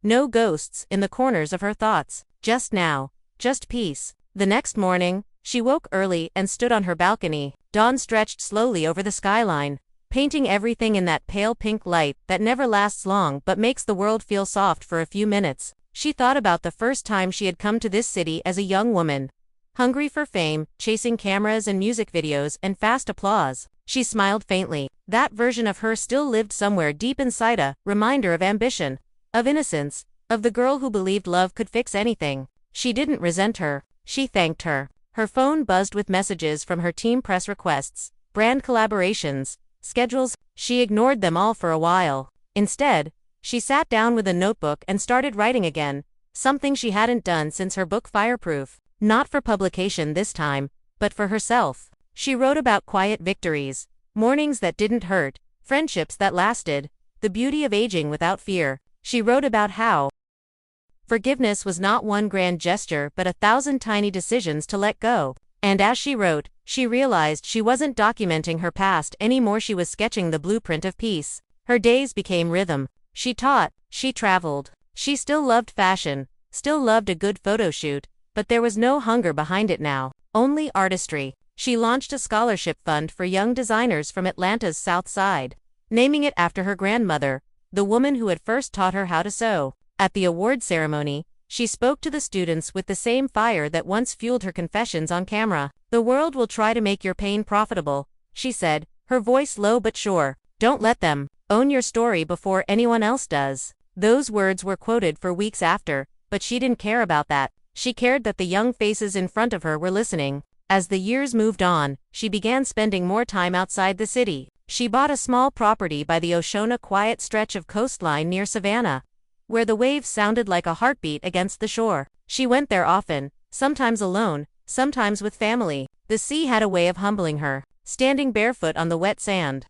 No ghosts in the corners of her thoughts. Just now. Just peace. The next morning, she woke early and stood on her balcony. Dawn stretched slowly over the skyline, painting everything in that pale pink light that never lasts long but makes the world feel soft for a few minutes. She thought about the first time she had come to this city as a young woman, hungry for fame, chasing cameras and music videos and fast applause. She smiled faintly. That version of her still lived somewhere deep inside, a reminder of ambition, of innocence, of the girl who believed love could fix anything. She didn't resent her. She thanked her. Her phone buzzed with messages from her team, press requests, brand collaborations, schedules. She ignored them all for a while. Instead, she sat down with a notebook and started writing again, something she hadn't done since her book Fireproof. Not for publication this time, but for herself. She wrote about quiet victories, mornings that didn't hurt, friendships that lasted, the beauty of aging without fear. She wrote about how forgiveness was not one grand gesture but 1,000 tiny decisions to let go. And as she wrote, she realized she wasn't documenting her past anymore, she was sketching the blueprint of peace. Her days became rhythm. She taught, she traveled. She still loved fashion, still loved a good photo shoot, but there was no hunger behind it now, only artistry. She launched a scholarship fund for young designers from Atlanta's South Side, naming it after her grandmother, the woman who had first taught her how to sew. At the award ceremony, she spoke to the students with the same fire that once fueled her confessions on camera. "The world will try to make your pain profitable," she said, her voice low but sure. "Don't let them. Own your story before anyone else does." Those words were quoted for weeks after, but she didn't care about that. She cared that the young faces in front of her were listening. As the years moved on, she began spending more time outside the city. She bought a small property by the Oshona, quiet stretch of coastline near Savannah, where the waves sounded like a heartbeat against the shore. She went there often, sometimes alone, sometimes with family. The sea had a way of humbling her. Standing barefoot on the wet sand,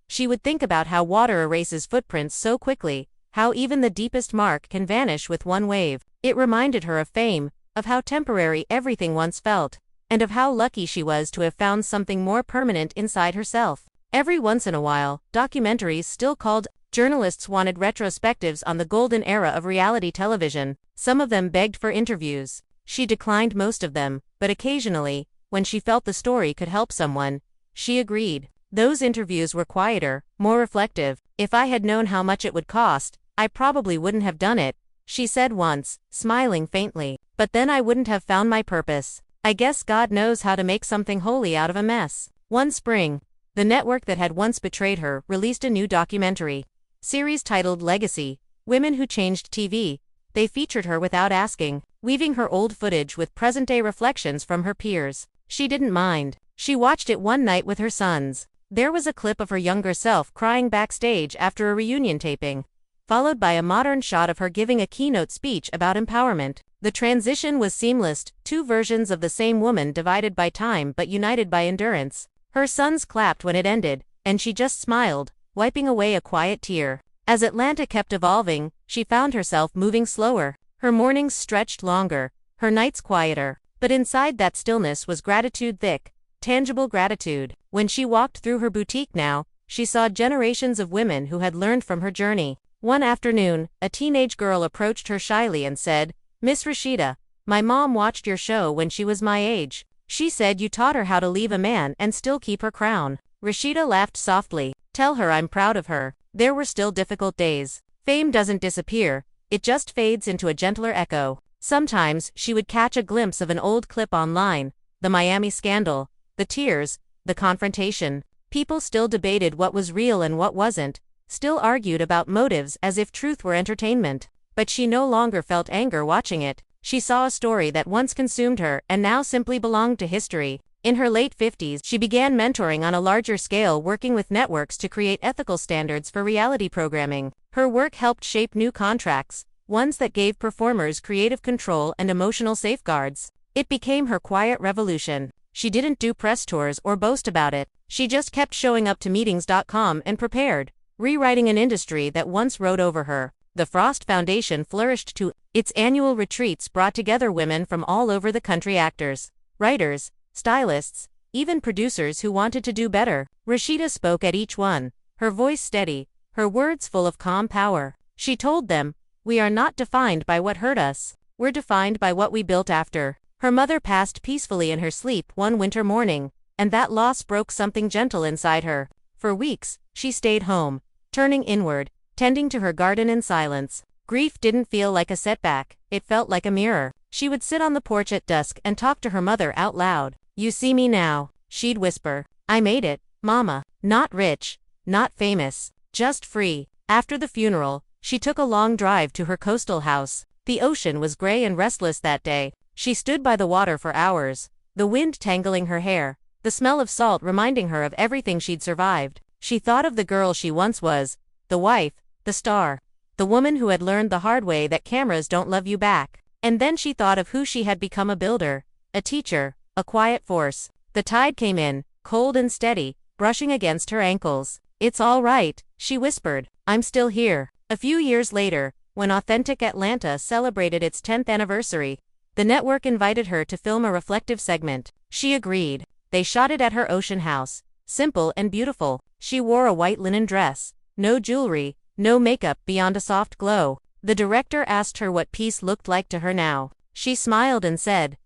she would think about how water erases footprints so quickly, how even the deepest mark can vanish with one wave. It reminded her of fame, of how temporary everything once felt, and of how lucky she was to have found something more permanent inside herself. Every once in a while, documentaries still called. Journalists wanted retrospectives on the golden era of reality television. Some of them begged for interviews. She declined most of them, but occasionally, when she felt the story could help someone, she agreed. Those interviews were quieter, more reflective. "If I had known how much it would cost, I probably wouldn't have done it," she said once, smiling faintly. "But then I wouldn't have found my purpose. I guess God knows how to make something holy out of a mess." One spring, the network that had once betrayed her released a new documentary series titled Legacy, Women Who Changed TV. They featured her without asking, weaving her old footage with present-day reflections from her peers. She didn't mind. She watched it one night with her sons. There was a clip of her younger self crying backstage after a reunion taping, followed by a modern shot of her giving a keynote speech about empowerment. The transition was seamless, two versions of the same woman divided by time but united by endurance. Her sons clapped when it ended, and she just smiled, wiping away a quiet tear. As Atlanta kept evolving, she found herself moving slower. Her mornings stretched longer, her nights quieter, but inside that stillness was gratitude, thick, tangible gratitude. When she walked through her boutique now, she saw generations of women who had learned from her journey. One afternoon, a teenage girl approached her shyly and said, "Miss Rasheeda, my mom watched your show when she was my age. She said you taught her how to leave a man and still keep her crown." Rasheeda laughed softly. "Tell her I'm proud of her." There were still difficult days. Fame doesn't disappear, it just fades into a gentler echo. Sometimes she would catch a glimpse of an old clip online, the Miami scandal, the tears, the confrontation. People still debated what was real and what wasn't, still argued about motives as if truth were entertainment. But she no longer felt anger watching it. She saw a story that once consumed her and now simply belonged to history. In her late 50s, she began mentoring on a larger scale, working with networks to create ethical standards for reality programming. Her work helped shape new contracts, ones that gave performers creative control and emotional safeguards. It became her quiet revolution. She didn't do press tours or boast about it. She just kept showing up to meetings.com and prepared, rewriting an industry that once rode over her. The Frost Foundation flourished too. Its annual retreats brought together women from all over the country, actors, writers, stylists, even producers who wanted to do better. Rasheeda spoke at each one, her voice steady, her words full of calm power. She told them, "We are not defined by what hurt us. We're defined by what we built after." Her mother passed peacefully in her sleep one winter morning, and that loss broke something gentle inside her. For weeks, she stayed home, turning inward, tending to her garden in silence. Grief didn't feel like a setback, it felt like a mirror. She would sit on the porch at dusk and talk to her mother out loud. "You see me now," she'd whisper. "I made it, Mama. Not rich, not famous, just free." After the funeral, she took a long drive to her coastal house. The ocean was gray and restless that day. She stood by the water for hours, the wind tangling her hair, the smell of salt reminding her of everything she'd survived. She thought of the girl she once was, the wife, the star, the woman who had learned the hard way that cameras don't love you back. And then she thought of who she had become, a builder, a teacher, a quiet force. The tide came in, cold and steady, brushing against her ankles. "It's all right," she whispered. "I'm still here." A few years later, when Authentic Atlanta celebrated its 10th anniversary, the network invited her to film a reflective segment. She agreed. They shot it at her ocean house. Simple and beautiful. She wore a white linen dress. No jewelry, no makeup beyond a soft glow. The director asked her what peace looked like to her now. She smiled and said,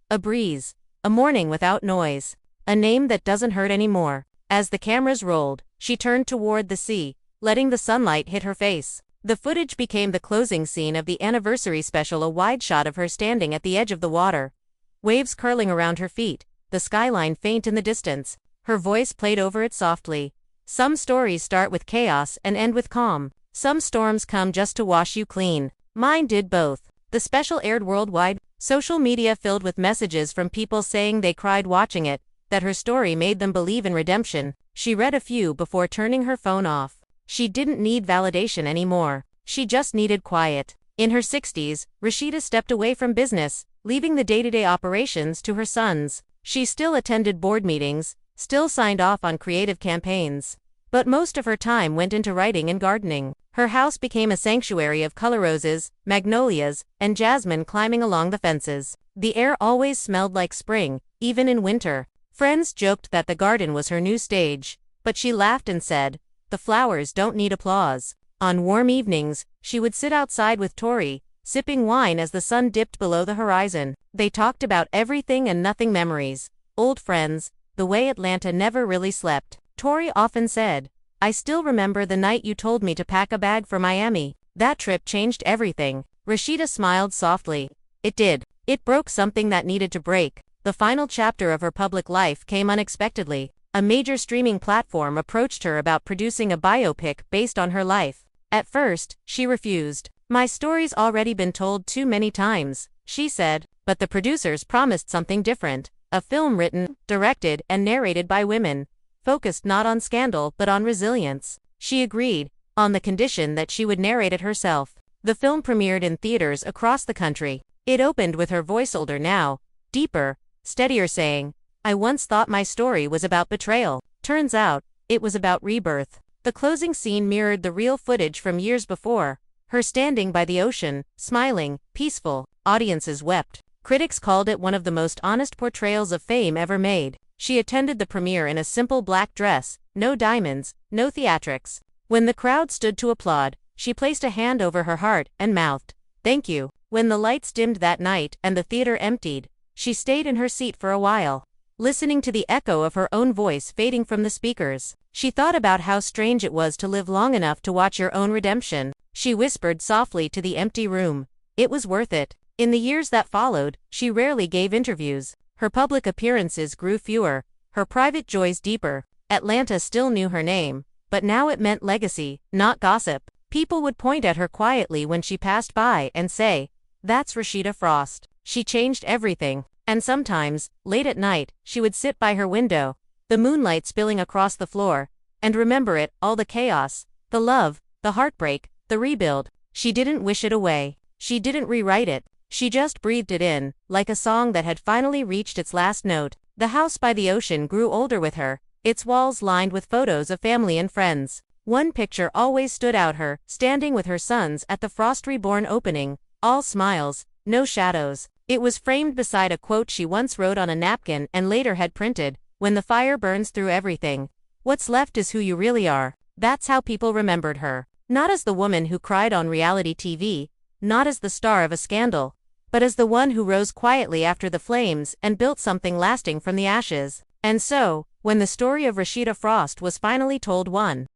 a breeze. A morning without noise. A name that doesn't hurt anymore." As the cameras rolled, she turned toward the sea, letting the sunlight hit her face. The footage became the closing scene of the anniversary special, a wide shot of her standing at the edge of the water. Waves curling around her feet, the skyline faint in the distance. Her voice played over it softly. "Some stories start with chaos and end with calm. Some storms come just to wash you clean. Mine did both." The special aired worldwide, social media filled with messages from people saying they cried watching it, that her story made them believe in redemption. She read a few before turning her phone off. She didn't need validation anymore. She just needed quiet. In her 60s, Rasheeda stepped away from business, leaving the day-to-day operations to her sons. She still attended board meetings, still signed off on creative campaigns. But most of her time went into writing and gardening. Her house became a sanctuary of color roses, magnolias, and jasmine climbing along the fences. The air always smelled like spring, even in winter. Friends joked that the garden was her new stage, but she laughed and said, "The flowers don't need applause." On warm evenings, she would sit outside with Tori, sipping wine as the sun dipped below the horizon. They talked about everything and nothing: memories, old friends, the way Atlanta never really slept. Tori often said, "I still remember the night you told me to pack a bag for Miami. That trip changed everything." Rasheeda smiled softly. It did. It broke something that needed to break. The final chapter of her public life came unexpectedly. A major streaming platform approached her about producing a biopic based on her life. At first, she refused. "My story's already been told too many times," she said, but the producers promised something different. A film written, directed, and narrated by women, focused not on scandal but on resilience. She agreed, on the condition that she would narrate it herself. The film premiered in theaters across the country. It opened with her voice, older now, deeper, steadier, saying, "I once thought my story was about betrayal. Turns out, it was about rebirth." The closing scene mirrored the real footage from years before. Her standing by the ocean, smiling, peaceful. Audiences wept. Critics called it one of the most honest portrayals of fame ever made. She attended the premiere in a simple black dress, no diamonds, no theatrics. When the crowd stood to applaud, she placed a hand over her heart and mouthed, "Thank you." When the lights dimmed that night and the theater emptied, she stayed in her seat for a while, listening to the echo of her own voice fading from the speakers. She thought about how strange it was to live long enough to watch your own redemption. She whispered softly to the empty room, "It was worth it." In the years that followed, she rarely gave interviews. Her public appearances grew fewer, her private joys deeper. Atlanta still knew her name, but now it meant legacy, not gossip. People would point at her quietly when she passed by and say, "That's Rasheeda Frost. She changed everything." And sometimes, late at night, she would sit by her window, the moonlight spilling across the floor, and remember it, all: the chaos, the love, the heartbreak, the rebuild. She didn't wish it away. She didn't rewrite it. She just breathed it in, like a song that had finally reached its last note. The house by the ocean grew older with her, its walls lined with photos of family and friends. One picture always stood out: her, standing with her sons at the Frost Reborn opening, all smiles, no shadows. It was framed beside a quote she once wrote on a napkin and later had printed, "When the fire burns through everything, what's left is who you really are." That's how people remembered her. Not as the woman who cried on reality TV, not as the star of a scandal, but as the one who rose quietly after the flames and built something lasting from the ashes. And so, when the story of Rasheeda Frost was finally told one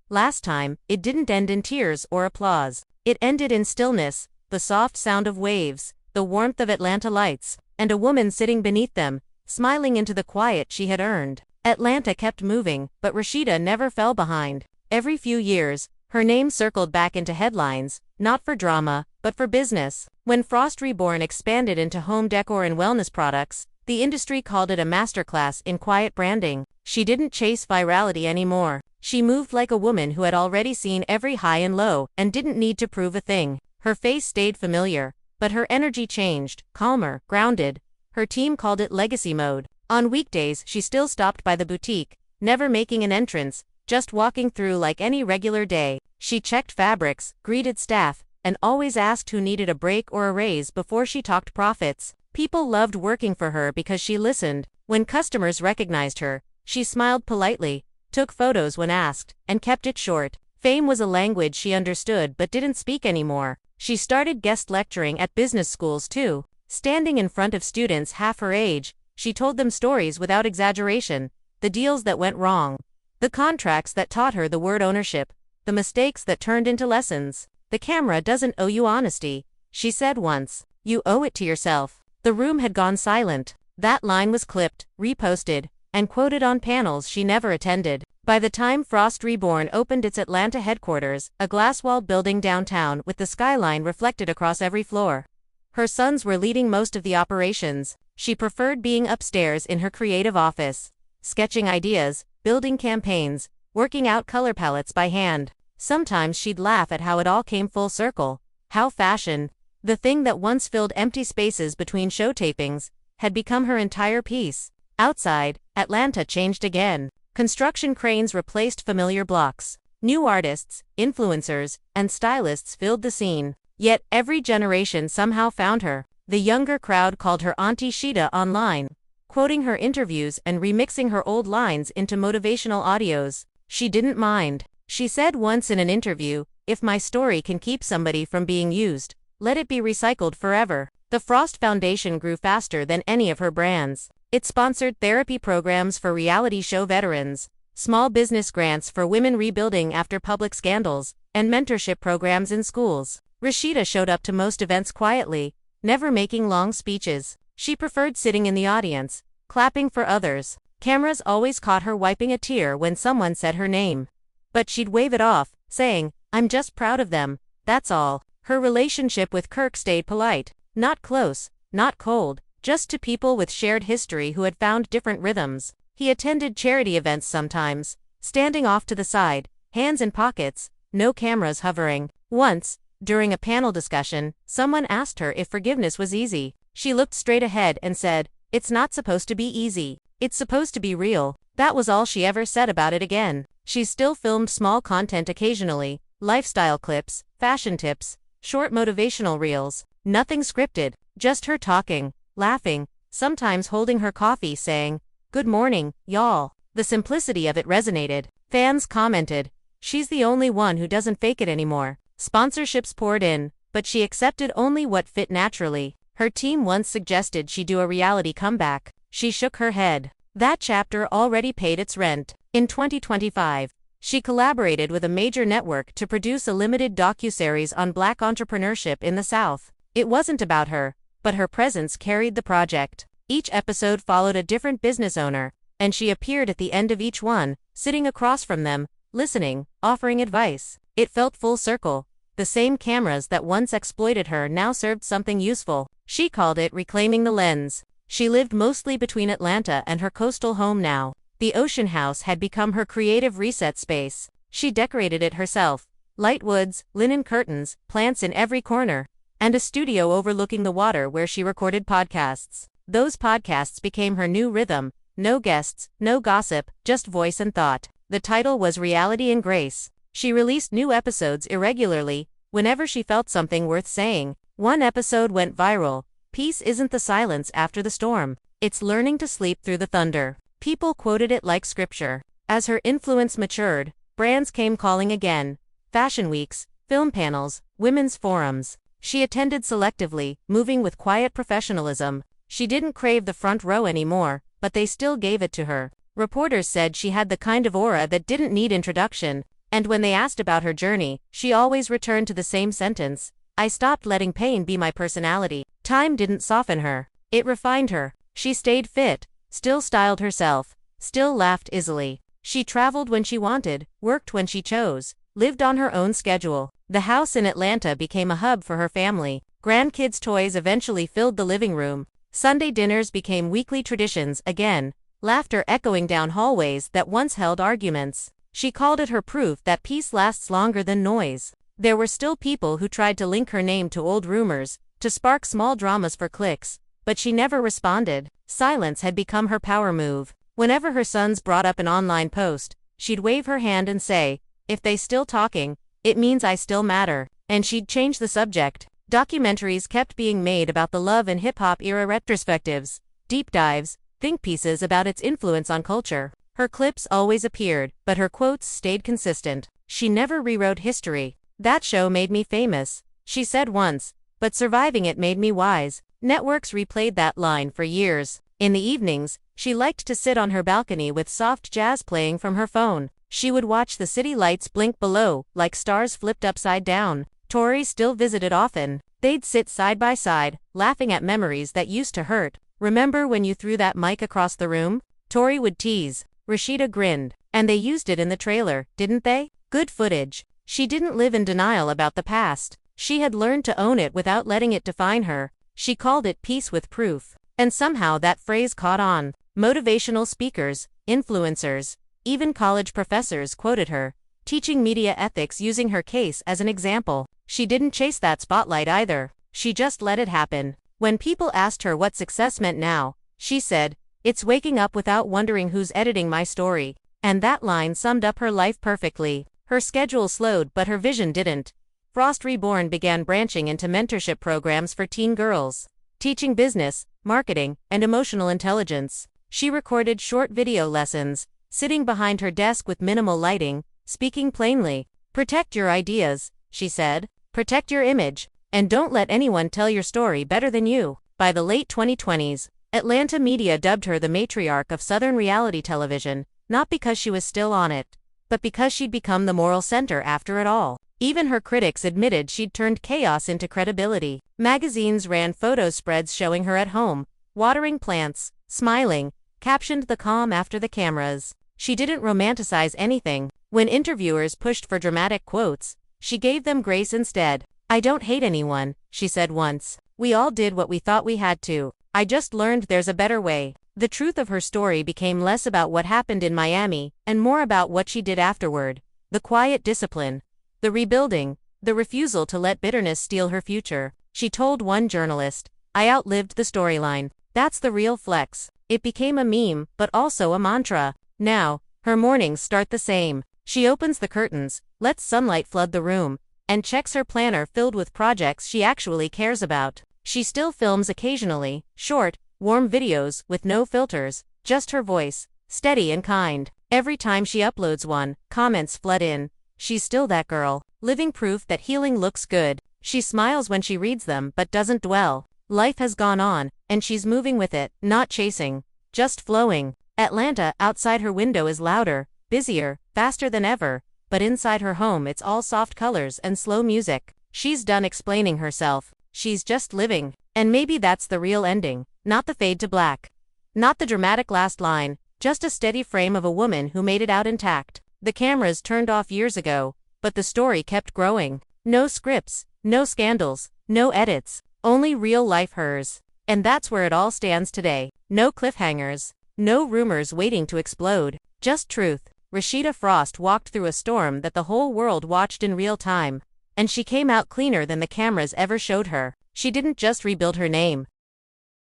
last time, it didn't end in tears or applause. It ended in stillness, the soft sound of waves, the warmth of Atlanta lights, and a woman sitting beneath them, smiling into the quiet she had earned. Atlanta kept moving, but Rasheeda never fell behind. Every few years, her name circled back into headlines, not for drama, but for business. When Frost Reborn expanded into home decor and wellness products, the industry called it a masterclass in quiet branding. She didn't chase virality anymore. She moved like a woman who had already seen every high and low and didn't need to prove a thing. Her face stayed familiar, but her energy changed, calmer, grounded. Her team called it legacy mode. On weekdays, she still stopped by the boutique, never making an entrance, just walking through like any regular day. She checked fabrics, greeted staff, and always asked who needed a break or a raise before she talked profits. People loved working for her because she listened. When customers recognized her, she smiled politely, took photos when asked, and kept it short. Fame was a language she understood but didn't speak anymore. She started guest lecturing at business schools too. Standing in front of students half her age, she told them stories without exaggeration, the deals that went wrong, the contracts that taught her the word ownership, the mistakes that turned into lessons. "The camera doesn't owe you honesty," she said once. "You owe it to yourself." The room had gone silent. That line was clipped, reposted, and quoted on panels she never attended. By the time Frost Reborn opened its Atlanta headquarters, a glass-walled building downtown with the skyline reflected across every floor, her sons were leading most of the operations. She preferred being upstairs in her creative office, sketching ideas, building campaigns, working out color palettes by hand. Sometimes she'd laugh at how it all came full circle, how fashion, the thing that once filled empty spaces between show tapings, had become her entire piece. Outside, Atlanta changed again. Construction cranes replaced familiar blocks. New artists, influencers, and stylists filled the scene. Yet every generation somehow found her. The younger crowd called her Auntie Sheeta online, quoting her interviews and remixing her old lines into motivational audios. She didn't mind. She said once in an interview, "If my story can keep somebody from being used, let it be recycled forever." The Frost Foundation grew faster than any of her brands. It sponsored therapy programs for reality show veterans, small business grants for women rebuilding after public scandals, and mentorship programs in schools. Rasheeda showed up to most events quietly, never making long speeches. She preferred sitting in the audience, clapping for others. Cameras always caught her wiping a tear when someone said her name. But she'd wave it off, saying, "I'm just proud of them, that's all." Her relationship with Kirk stayed polite. Not close, not cold, just two people with shared history who had found different rhythms. He attended charity events sometimes, standing off to the side, hands in pockets, no cameras hovering. Once, during a panel discussion, someone asked her if forgiveness was easy. She looked straight ahead and said, "It's not supposed to be easy. It's supposed to be real." That was all she ever said about it again. She still filmed small content occasionally, lifestyle clips, fashion tips, short motivational reels. Nothing scripted, just her talking, laughing, sometimes holding her coffee saying, "Good morning, y'all." The simplicity of it resonated. Fans commented, "She's the only one who doesn't fake it anymore." Sponsorships poured in, but she accepted only what fit naturally. Her team once suggested she do a reality comeback. She shook her head. That chapter already paid its rent. In 2025, she collaborated with a major network to produce a limited docuseries on Black entrepreneurship in the South. It wasn't about her, but her presence carried the project. Each episode followed a different business owner, and she appeared at the end of each one, sitting across from them, listening, offering advice. It felt full circle. The same cameras that once exploited her now served something useful. She called it reclaiming the lens. She lived mostly between Atlanta and her coastal home now. The Ocean House had become her creative reset space. She decorated it herself. Light woods, linen curtains, plants in every corner, and a studio overlooking the water where she recorded podcasts. Those podcasts became her new rhythm. No guests, no gossip, just voice and thought. The title was Reality and Grace. She released new episodes irregularly, whenever she felt something worth saying. One episode went viral. "Peace isn't the silence after the storm. It's learning to sleep through the thunder." People quoted it like scripture. As her influence matured, brands came calling again. Fashion weeks, film panels, women's forums. She attended selectively, moving with quiet professionalism. She didn't crave the front row anymore, but they still gave it to her. Reporters said she had the kind of aura that didn't need introduction, and when they asked about her journey, she always returned to the same sentence: "I stopped letting pain be my personality." Time didn't soften her. It refined her. She stayed fit, still styled herself, still laughed easily. She traveled when she wanted, worked when she chose, lived on her own schedule. The house in Atlanta became a hub for her family. Grandkids' toys eventually filled the living room. Sunday dinners became weekly traditions again, laughter echoing down hallways that once held arguments. She called it her proof that peace lasts longer than noise. There were still people who tried to link her name to old rumors, to spark small dramas for clicks, but she never responded. Silence had become her power move. Whenever her sons brought up an online post, she'd wave her hand and say, "If they still talking, it means I still matter." And she'd change the subject. Documentaries kept being made about the love and hip-hop era, retrospectives, deep dives, think pieces about its influence on culture. Her clips always appeared, but her quotes stayed consistent. She never rewrote history. "That show made me famous," she said once, "but surviving it made me wise." Networks replayed that line for years. In the evenings, she liked to sit on her balcony with soft jazz playing from her phone. She would watch the city lights blink below, like stars flipped upside down. Tori still visited often. They'd sit side by side, laughing at memories that used to hurt. "Remember when you threw that mic across the room?" Tori would tease. Rasheeda grinned. "And they used it in the trailer, didn't they?" Good footage. She didn't live in denial about the past. She had learned to own it without letting it define her. She called it peace with proof. And somehow that phrase caught on. Motivational speakers, influencers, even college professors quoted her, teaching media ethics using her case as an example. She didn't chase that spotlight either. She just let it happen. When people asked her what success meant now, she said, "It's waking up without wondering who's editing my story." And that line summed up her life perfectly. Her schedule slowed, but her vision didn't. Frost Reborn began branching into mentorship programs for teen girls, teaching business, marketing, and emotional intelligence. She recorded short video lessons, sitting behind her desk with minimal lighting, speaking plainly. "Protect your ideas," she said. "Protect your image. And don't let anyone tell your story better than you." By the late 2020s, Atlanta media dubbed her the matriarch of Southern reality television, not because she was still on it, but because she'd become the moral center after it all. Even her critics admitted she'd turned chaos into credibility. Magazines ran photo spreads showing her at home, watering plants, smiling, captioned the calm after the cameras. She didn't romanticize anything. When interviewers pushed for dramatic quotes, she gave them grace instead. "I don't hate anyone," she said once. "We all did what we thought we had to. I just learned there's a better way." The truth of her story became less about what happened in Miami and more about what she did afterward. The quiet discipline, the rebuilding, the refusal to let bitterness steal her future. She told one journalist, "I outlived the storyline. That's the real flex." It became a meme, but also a mantra. Now, her mornings start the same. She opens the curtains, lets sunlight flood the room, and checks her planner filled with projects she actually cares about. She still films occasionally, short, warm videos with no filters, just her voice, steady and kind. Every time she uploads one, comments flood in. She's still that girl, living proof that healing looks good. She smiles when she reads them but doesn't dwell. Life has gone on, and she's moving with it, not chasing, just flowing. Atlanta outside her window is louder, busier, faster than ever, but inside her home it's all soft colors and slow music. She's done explaining herself. She's just living. And maybe that's the real ending. Not the fade to black. Not the dramatic last line, just a steady frame of a woman who made it out intact. The cameras turned off years ago, but the story kept growing. No scripts, no scandals, no edits, only real life hers. And that's where it all stands today. No cliffhangers, no rumors waiting to explode, just truth. Rasheeda Frost walked through a storm that the whole world watched in real time. And she came out cleaner than the cameras ever showed her. She didn't just rebuild her name,